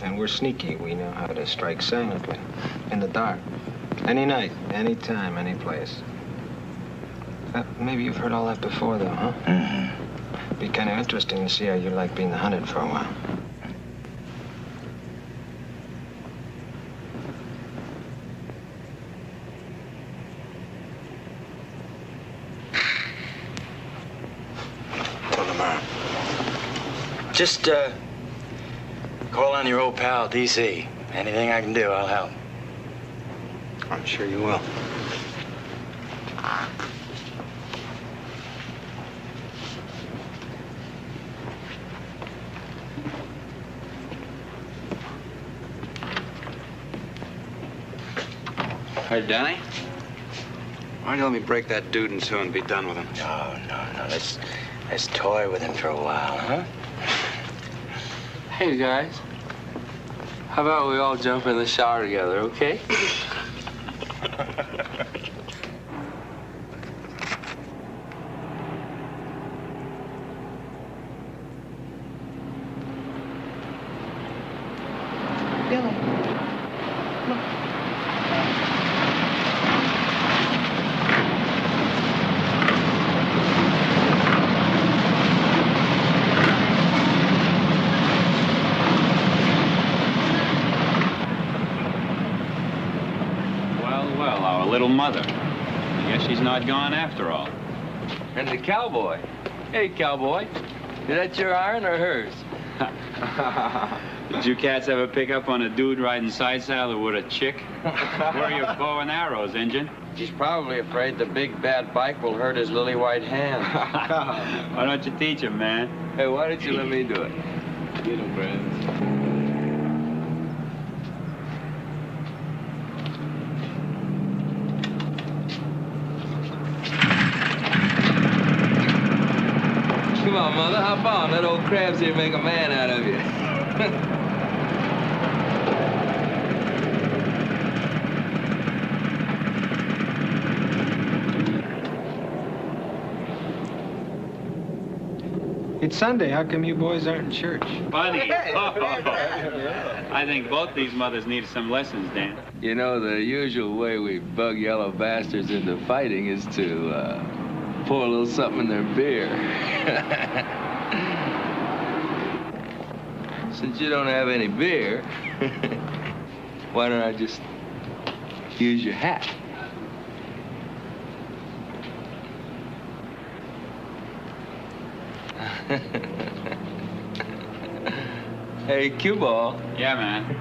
And we're sneaky. We know how to strike silently, in the dark. Any night, any time, any place. Maybe you've heard all that before, though, huh? Mm-hmm. Be kind of interesting to see how you like being hunted for a while. Till tomorrow. Just, call on your old pal, DC. Anything I can do, I'll help. I'm sure you will. Hey, Danny? Why don't you let me break that dude in two and be done with him? No. Let's toy with him for a while, huh? Hey, guys. How about we all jump in the shower together, okay? Billy. Well, our little mother. I guess she's not gone after all. And the cowboy. Hey, cowboy. Is that your iron or hers? Did you cats ever pick up on a dude riding side saddle with a chick? Where are your bow and arrows, Injun? He's probably afraid the big bad bike will hurt his lily white hand. Why don't you teach him, man? Hey, why don't you let me do it? Get him, friends. Come on, Mother, hop on. Let old Krabs here make a man out of you. It's Sunday. How come you boys aren't in church? Funny. I think both these mothers need some lessons, Dan. You know, the usual way we bug yellow bastards into fighting is to pour a little something in their beer. Since you don't have any beer, why don't I just use your hat? Hey, cue ball. Yeah, man.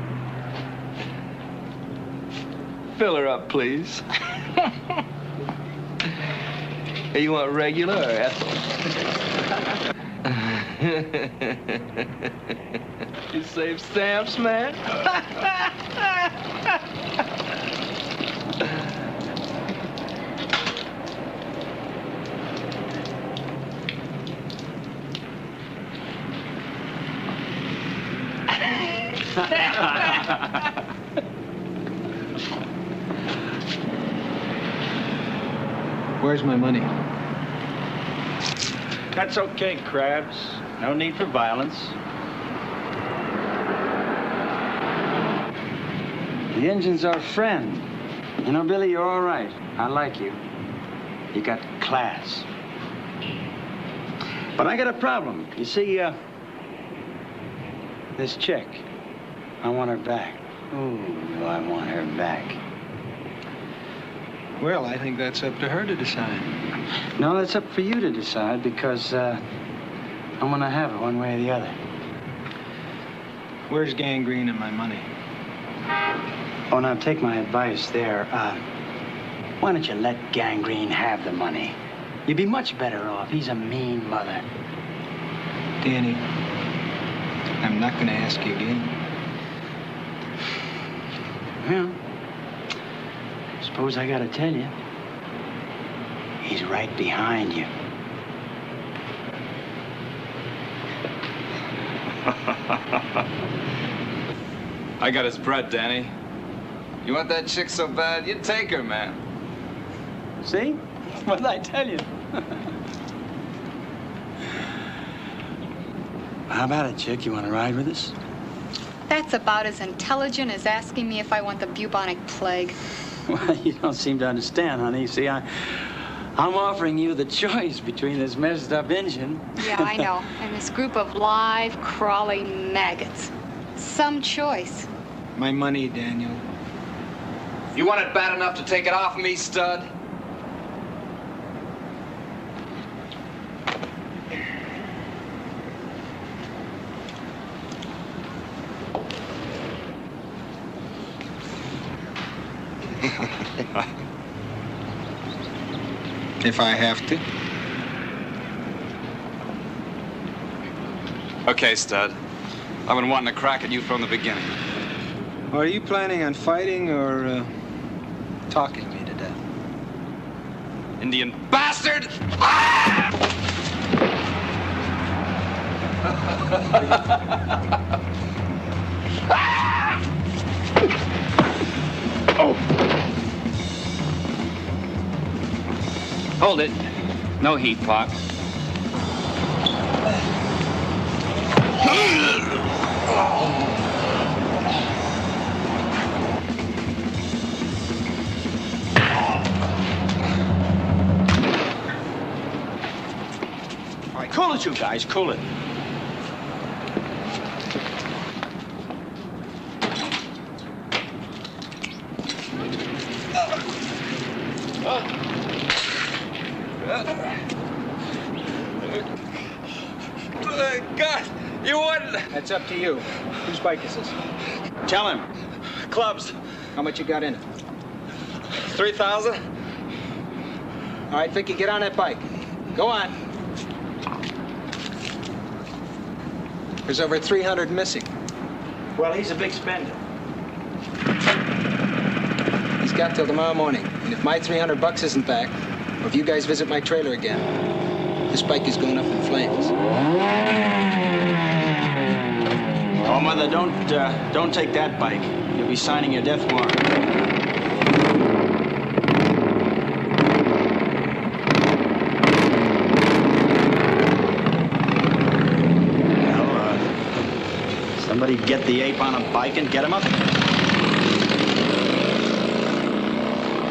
Fill her up, please. Hey, you want regular or Ethel? You save stamps, man? Where's my money? That's okay, Krabs. No need for violence. The engine's our friend. You know, Billy, you're all right. I like you. You got class. But I got a problem. You see, this chick, I want her back. Ooh, I want her back. Well, I think that's up to her to decide. No, that's up for you to decide because I'm gonna have it one way or the other. Where's Gangrene and my money? Oh, now take my advice there. Why don't you let Gangrene have the money? You'd be much better off. He's a mean mother. Danny, I'm not gonna ask you again. Well, suppose I gotta tell you. He's right behind you. I got his bread, Danny. You want that chick so bad, you'd take her, man. See? What did I tell you? How about it, chick? You want to ride with us? That's about as intelligent as asking me if I want the bubonic plague. Well, you don't seem to understand, honey. See, I'm offering you the choice between this messed up engine. Yeah, I know. And this group of live, crawling maggots. Some choice. My money, Daniel. You want it bad enough to take it off me, stud? If I have to. Okay, stud. I've been wanting to crack at you from the beginning. Are you planning on fighting or talking me to death. Indian bastard! Hold it. No heat, Pop. All right, cool it, you guys, cool it. God, you wouldn't. That's up to you. Whose bike is this? Tell him. Clubs. How much you got in it? 3,000. All right, Vicky, get on that bike. Go on. There's over 300 missing. Well, he's a big spender. He's got till tomorrow morning. And if my $300 isn't back, or if you guys visit my trailer again, this bike is going up in flames. Oh, Mother, don't take that bike. You'll be signing your death warrant. Somebody get the ape on a bike and get him up.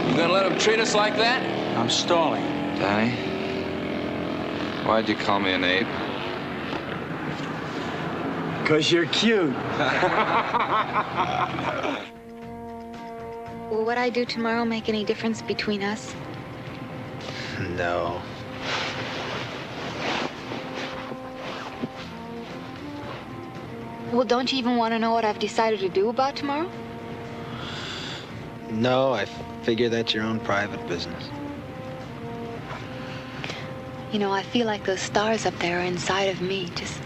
You gonna let him treat us like that? I'm stalling. Danny, why'd you call me an ape? 'Cause you're cute. Will what I do tomorrow make any difference between us? No. Well, don't you even want to know what I've decided to do about tomorrow? No, I figure that's your own private business. You know, I feel like those stars up there are inside of me, just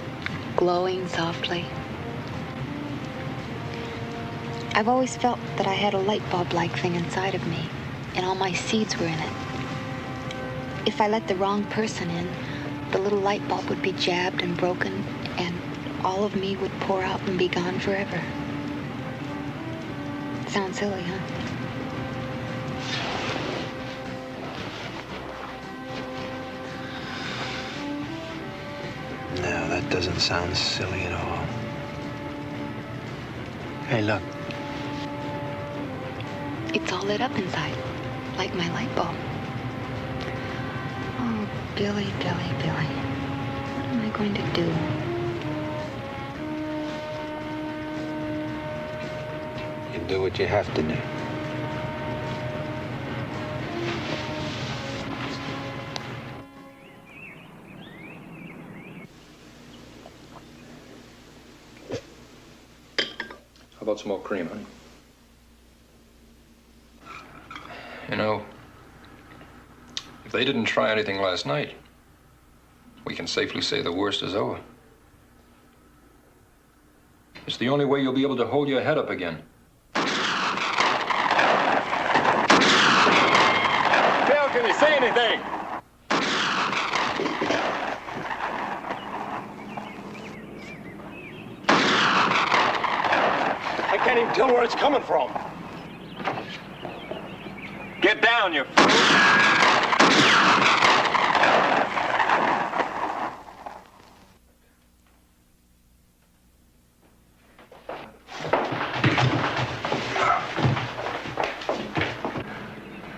glowing softly. I've always felt that I had a light bulb-like thing inside of me, and all my seeds were in it. If I let the wrong person in, the little light bulb would be jabbed and broken, and all of me would pour out and be gone forever. Sounds silly, huh? No, that doesn't sound silly at all. Hey, look. It's all lit up inside, like my light bulb. Oh, Billy, Billy, Billy. What am I going to do? You do what you have to do. How about some more cream, honey? You know, if they didn't try anything last night, we can safely say the worst is over. It's the only way you'll be able to hold your head up again. Bill, can you say anything? I can't even tell where it's coming from. Get down, you fool.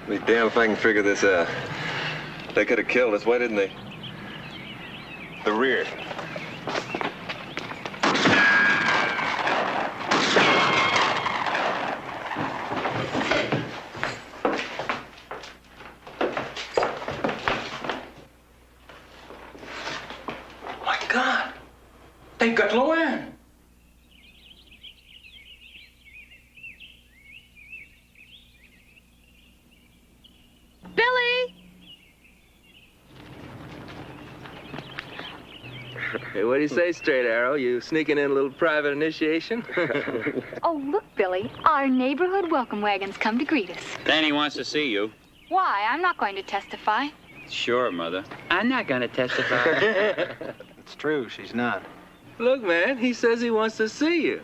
Be damned if I can figure this out. They could have killed us. Why didn't they? The rear. My God! They got Luann! Billy! Hey, what do you say, Straight Arrow? You sneaking in a little private initiation? Oh, look, Billy. Our neighborhood welcome wagon's come to greet us. Danny wants to see you. Why? I'm not going to testify. Sure, Mother. I'm not gonna testify. It's true, she's not. Look, man, he says he wants to see you.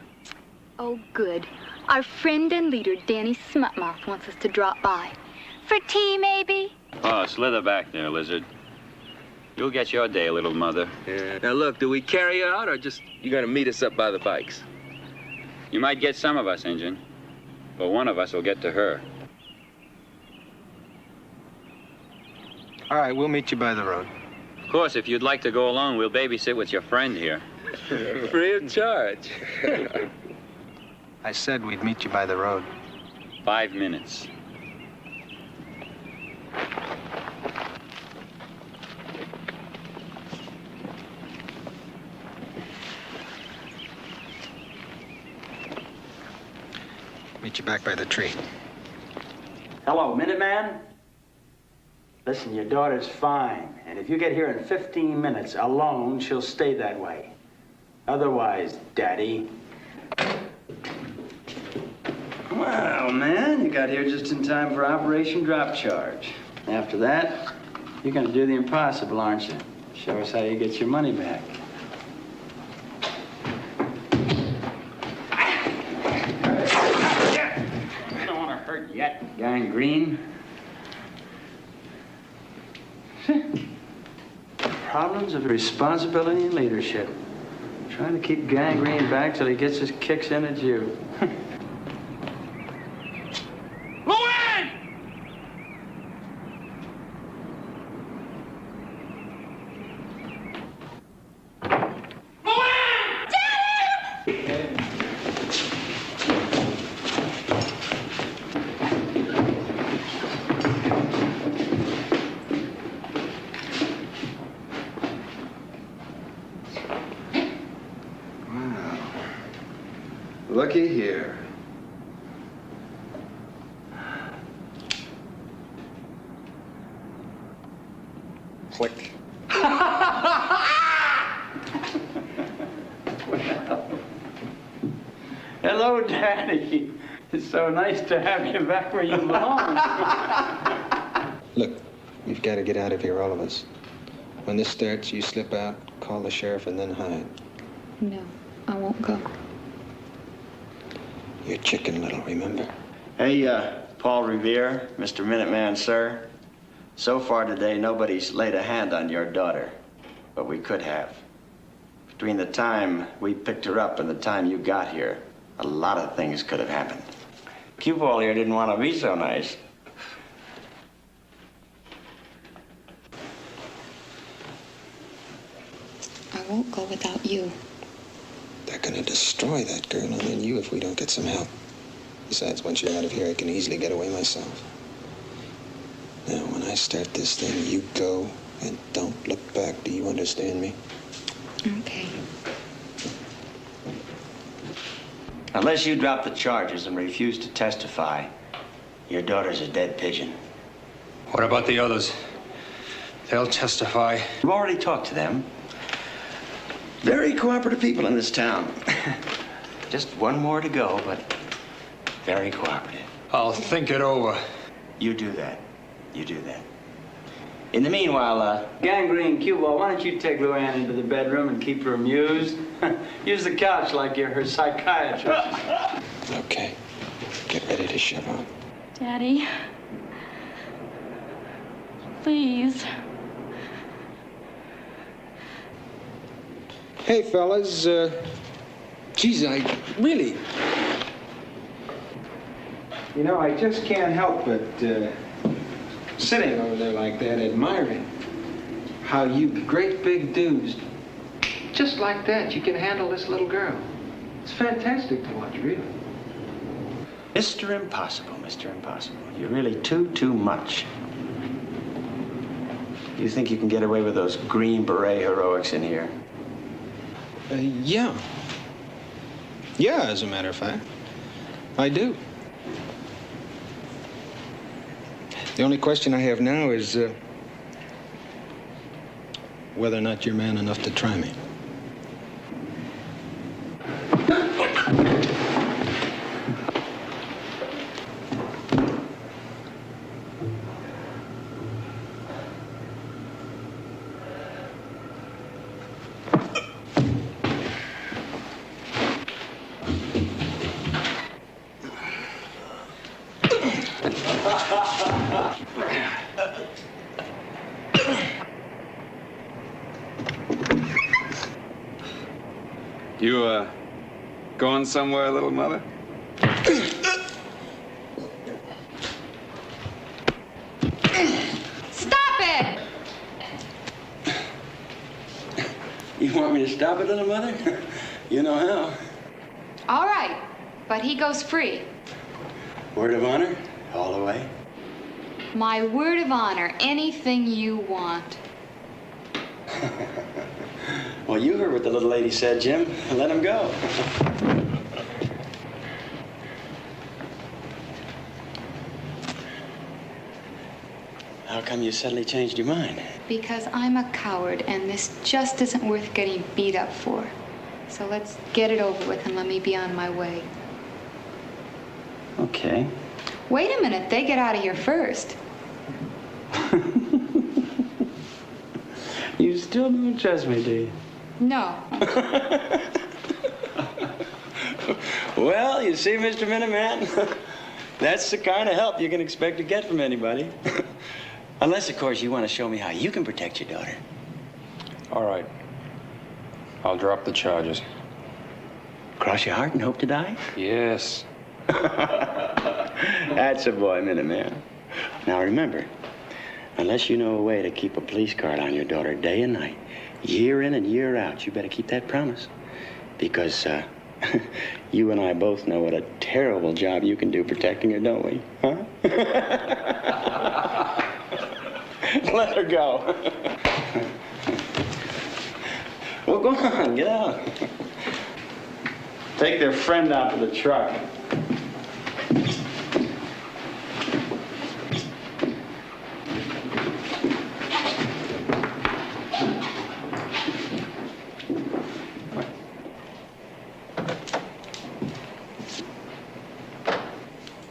Oh, good. Our friend and leader, Danny Smutmouth, wants us to drop by. For tea, maybe? Oh, slither back there, Lizard. You'll get your day, little mother. Yeah. Now, look, do we carry you out or just you gonna meet us up by the bikes? You might get some of us, Injun, but one of us will get to her. All right, we'll meet you by the road. Of course, if you'd like to go along, we'll babysit with your friend here. Free of charge. I said we'd meet you by the road. 5 minutes. Meet you back by the tree. Hello, Minuteman? Listen, your daughter's fine. And if you get here in 15 minutes alone, she'll stay that way. Otherwise, Daddy. Well, man, you got here just in time for Operation Drop Charge. After that, you're gonna do the impossible, aren't you? Show us how you get your money back. I don't want to hurt yet. Gangrene. Problems of responsibility and leadership. Trying to keep Gangrene back till he gets his kicks in at you. Looky here. Click. Hello, Daddy. It's so nice to have you back where you belong. Look, we've got to get out of here, all of us. When this starts, you slip out, call the sheriff, and then hide. No, I won't go. You're Chicken Little, remember? Hey, Paul Revere, Mr. Minuteman, sir. So far today, nobody's laid a hand on your daughter, but we could have. Between the time we picked her up and the time you got here, a lot of things could have happened. Cue Ball here didn't want to be so nice. I won't go without you. They're gonna destroy that girl and then you if we don't get some help. Besides, once you're out of here, I can easily get away myself. Now, when I start this thing, you go and don't look back. Do you understand me? Okay. Unless you drop the charges and refuse to testify, your daughter's a dead pigeon. What about the others? They'll testify. We've already talked to them. Very cooperative people in this town. Just one more to go, but very cooperative. I'll think it over. You do that. You do that. In the meanwhile, Gangrene, Cue-Ball, why don't you take Luann into the bedroom and keep her amused? Use the couch like you're her psychiatrist. Okay. Get ready to shove on. Daddy. Please. Hey, fellas, geez, I really... You know, I just can't help but sitting over there like that, admiring how you great big dudes, just like that, you can handle this little girl. It's fantastic to watch, really. Mr. Impossible, Mr. Impossible. You're really too much. You think you can get away with those Green Beret heroics in here? Yeah. Yeah, as a matter of fact. I do. The only question I have now is whether or not you're man enough to try me. You, going somewhere, little mother? Stop it! You want me to stop it, little mother? You know how. All right, but he goes free. Word of honor, all the way. My word of honor, anything you want. Well, you heard what the little lady said, Jim. Let him go. How come you suddenly changed your mind? Because I'm a coward, and this just isn't worth getting beat up for. So let's get it over with and let me be on my way. Okay. Wait a minute, they get out of here first. You still don't trust me, do you? No. Well, you see, Mr. Minuteman, that's the kind of help you can expect to get from anybody. Unless, of course, you want to show me how you can protect your daughter. All right. I'll drop the charges. Cross your heart and hope to die? Yes. That's a boy, Minuteman. Now, remember, unless you know a way to keep a police guard on your daughter day and night, year in and year out, you better keep that promise. Because, you and I both know what a terrible job you can do protecting her, don't we? Huh? Let her go. Well, go on, get out. Take their friend out to the truck.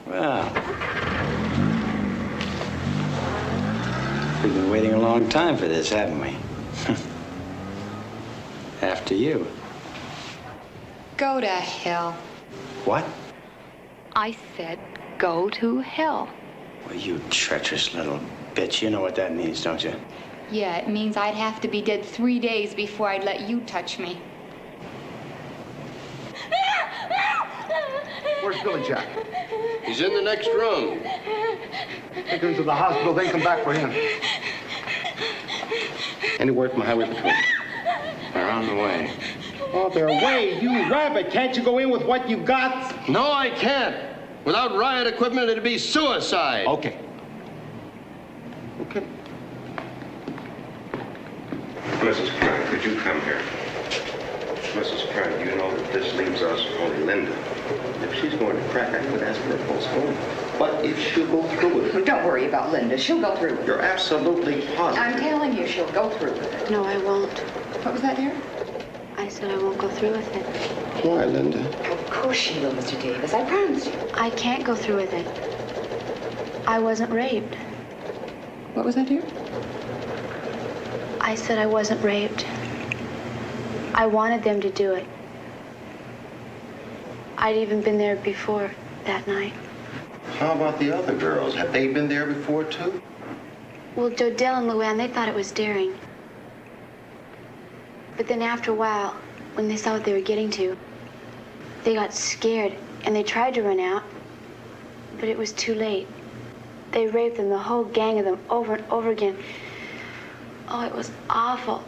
Well, we've been waiting a long time for this, haven't we? After you. Go to hell. What? I said, go to hell. Well, you treacherous little bitch. You know what that means, don't you? Yeah, it means I'd have to be dead 3 days before I'd let you touch me. Where's Billy Jack? He's in the next room. Take him to the hospital, then come back for him. Any word from Highway Patrol? They're on the way. Oh, they're away. You rabbit. Can't you go in with what you got? No, I can't. Without riot equipment, it'd be suicide. Okay. Okay. Mrs. Prime, could you come here? Mrs. Prime, you know that this leaves us only Linda. If she's going to crack, I could ask for a postponement. But if she'll go through with it... Don't worry about Linda. She'll go through with it. You're absolutely positive. I'm telling you, she'll go through with it. No, I won't. What was that, dear? I said I won't go through with it. Why, Linda? Of course she will, Mr. Davis. I promised you. I can't go through with it. I wasn't raped. What was that, dear? I said I wasn't raped. I wanted them to do it. I'd even been there before that night. How about the other girls? Have they been there before, too? Well, Jodelle and Luann, they thought it was daring. But then after a while, when they saw what they were getting to, they got scared and they tried to run out, but it was too late. They raped them, the whole gang of them, over and over again. Oh, it was awful.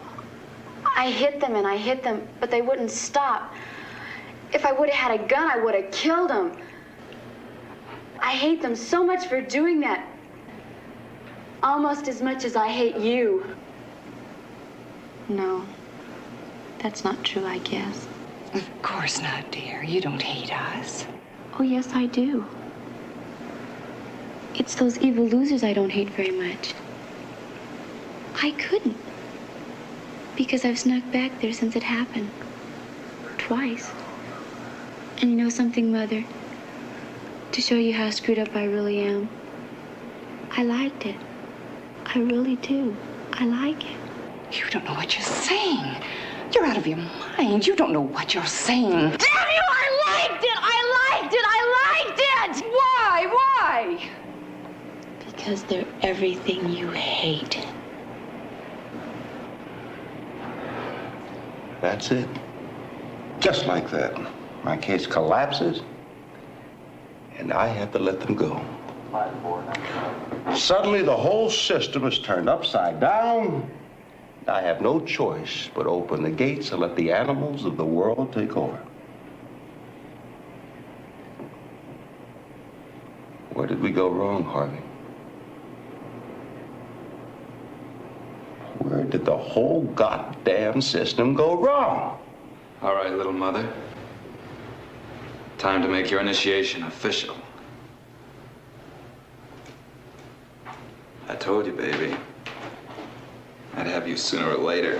I hit them and I hit them, but they wouldn't stop. If I would have had a gun, I would have killed them. I hate them so much for doing that. Almost as much as I hate you. No, that's not true, I guess. Of course not, dear. You don't hate us. Oh, yes, I do. It's those evil losers I don't hate very much. I couldn't. Because I've snuck back there since it happened. Twice. And you know something, Mother? To show you how screwed up I really am. I liked it. I really do. I like it. You don't know what you're saying. You're out of your mind. You don't know what you're saying. Damn you! I liked it! I liked it! I liked it! Why? Why? Because they're everything you hate. That's it. Just like that. My case collapses, and I have to let them go. Suddenly, the whole system is turned upside down. I have no choice but open the gates and let the animals of the world take over. Where did we go wrong, Harvey? Where did the whole goddamn system go wrong? All right, little mother. Time to make your initiation official. I told you, baby. I'd have you sooner or later.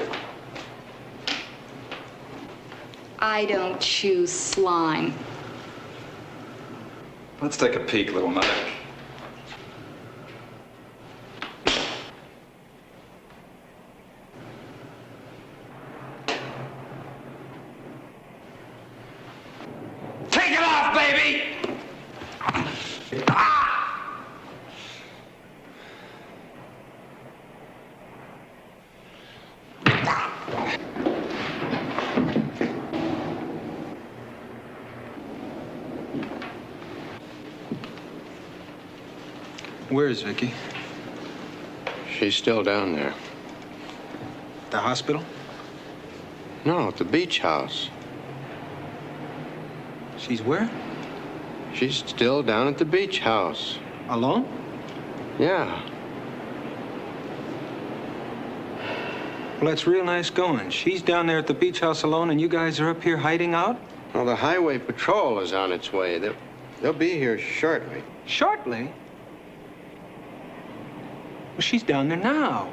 I don't choose slime. Let's take a peek, little mother. Take it off, baby! Where is Vicky? She's still down there. The hospital? No, at the beach house. She's where? She's still down at the beach house. Alone? Yeah. Well, that's real nice going. She's down there at the beach house alone, and you guys are up here hiding out? Well, the highway patrol is on its way. They'll be here shortly. Shortly? Well, she's down there now.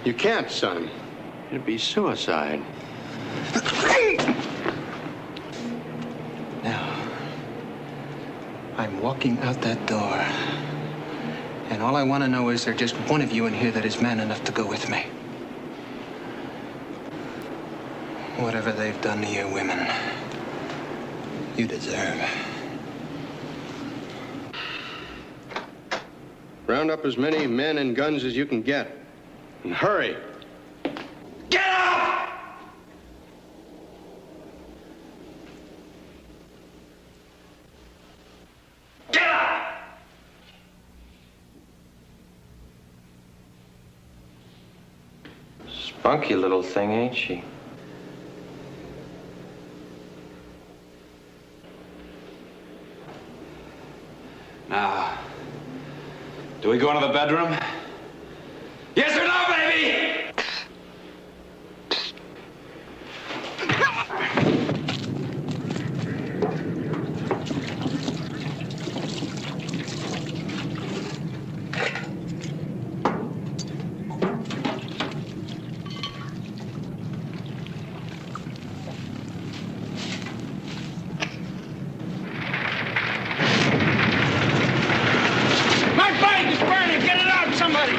You can't, son. It'd be suicide. Now, I'm walking out that door. And all I want to know is there just one of you in here that is man enough to go with me. Whatever they've done to you women, you deserve. Round up as many men and guns as you can get. And hurry. Get up! Get up! Spunky little thing, ain't she? Now, do we go into the bedroom? Yes or no, baby? My bike is burning! Get it out, somebody!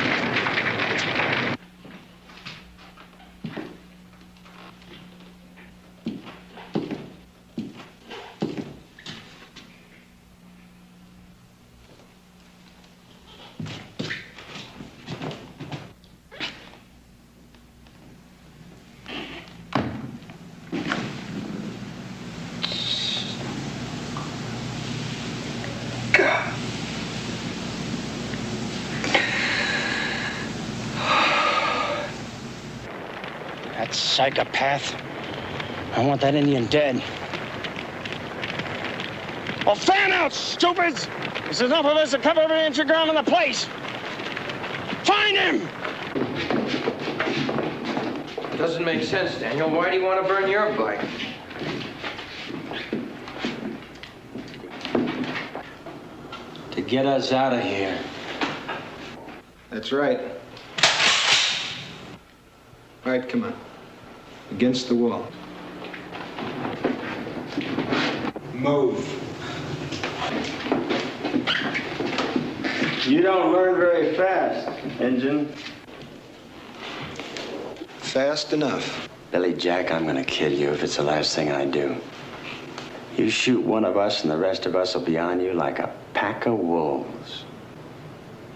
That psychopath. I want that Indian dead. Well, fan out, stupids! There's enough of us to cover every inch of ground in the place. Find him! It doesn't make sense, Daniel. Why do you want to burn your bike? To get us out of here. That's right. All right, come on. Against the wall. Move. You don't learn very fast, Injun. Fast enough. Billy Jack, I'm gonna kill you if it's the last thing I do. You shoot one of us and the rest of us will be on you like a pack of wolves.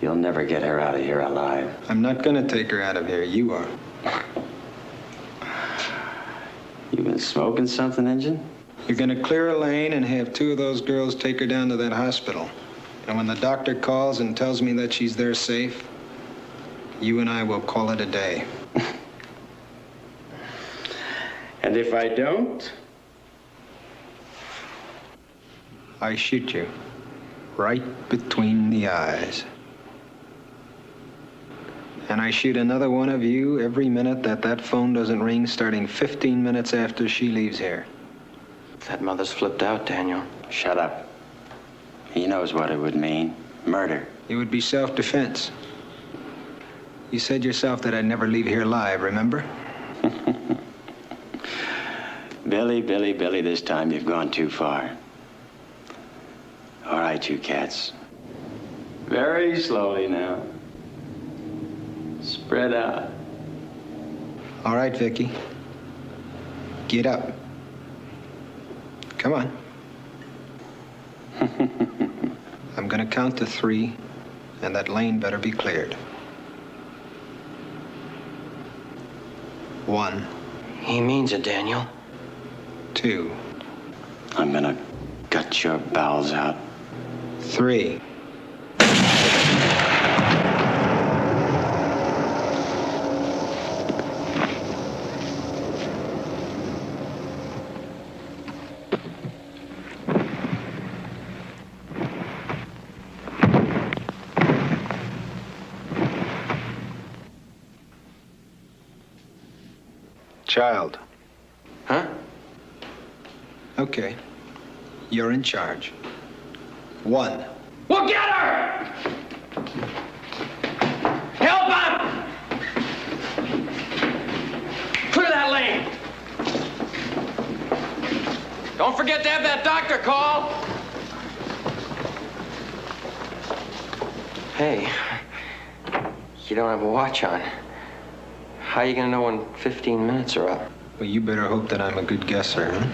You'll never get her out of here alive. I'm not gonna take her out of here. You are. You been smoking something, Injun? You're gonna clear a lane and have 2 of those girls take her down to that hospital. And when the doctor calls and tells me that she's there safe, you and I will call it a day. And if I don't? I shoot you right between the eyes. And I shoot another one of you every minute that phone doesn't ring, starting 15 minutes after she leaves here. That mother's flipped out, Daniel. Shut up. He knows what it would mean. Murder. It would be self-defense. You said yourself that I'd never leave here alive, remember? Billy, this time you've gone too far. All right, you cats. Very slowly now. Spread out. All right, Vicky. Get up. Come on. I'm gonna count to 3, and that lane better be cleared. 1. He means it, Daniel. 2. I'm gonna gut your bowels out. 3. Child. Huh? Okay. You're in charge. 1. Well, get her! Help him! Clear that lane! Don't forget to have that doctor call. Hey, you don't have a watch on. How are you gonna know when 15 minutes are up? Well, you better hope that I'm a good guesser, huh?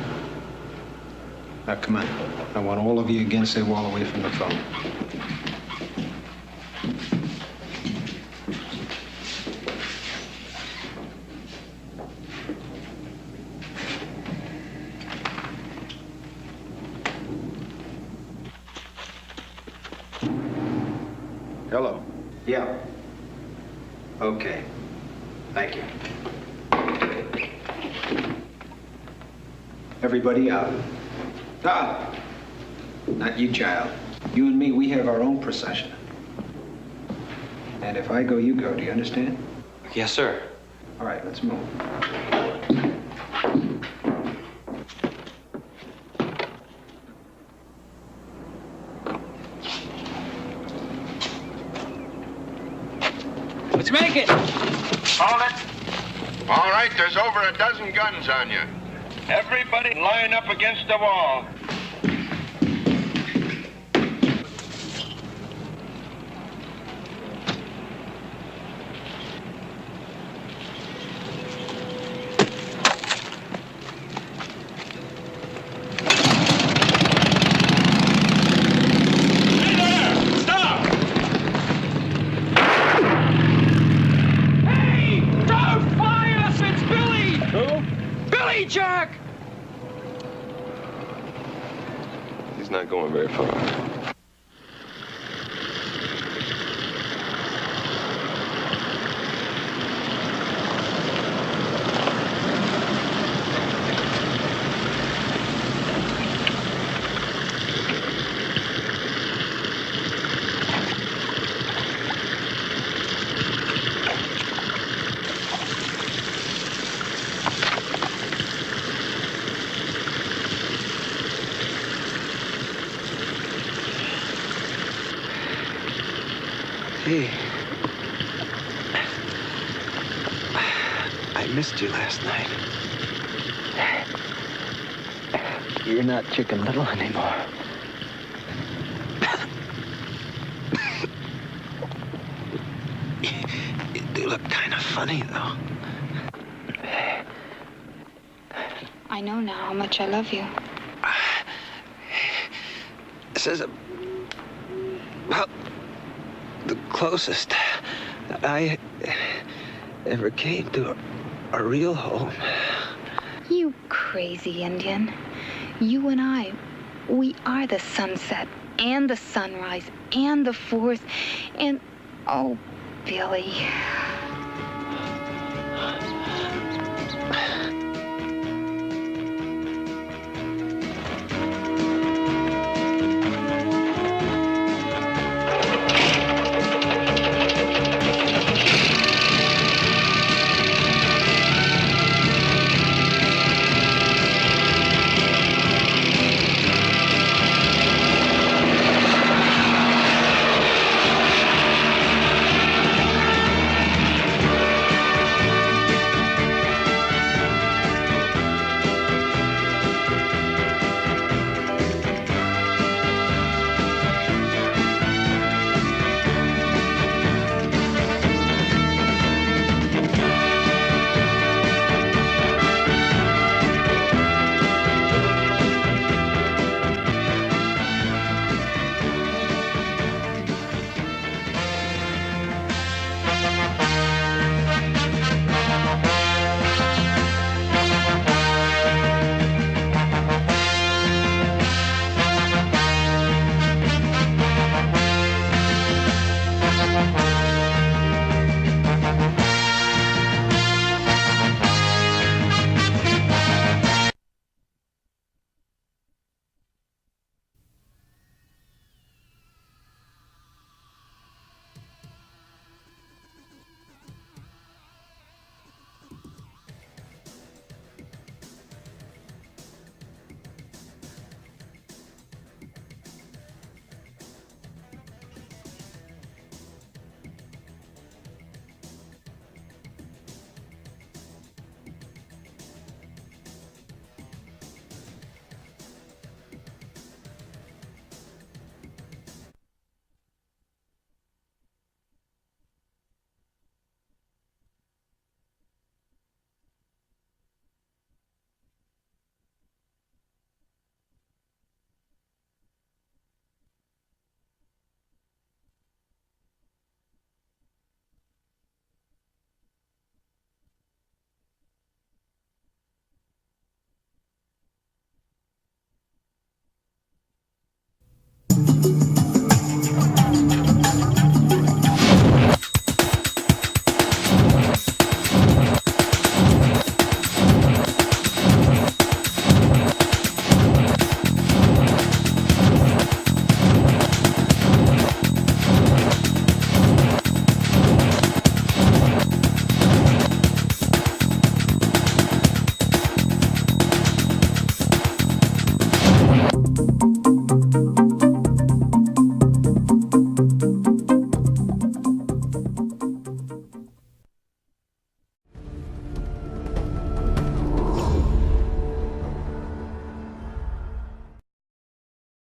Now, come on. I want all of you against that wall away from the phone. Hello. Yeah. Okay. Thank you. Everybody out. Ah! Not you, child. You and me, we have our own procession. And if I go, you go. Do you understand? Yes, sir. All right, let's move. Let's make it. Hold it. All right, there's over a dozen guns on you. Everybody line up against the wall. Jack! He's not going very far. Hey. I missed you last night. You're not Chicken Little anymore. You do look kind of funny, though. I know now how much I love you. This is about the closest that I ever came to a real home. You crazy, Indian. You and I, we are the sunset and the sunrise and the forest and, oh, Billy,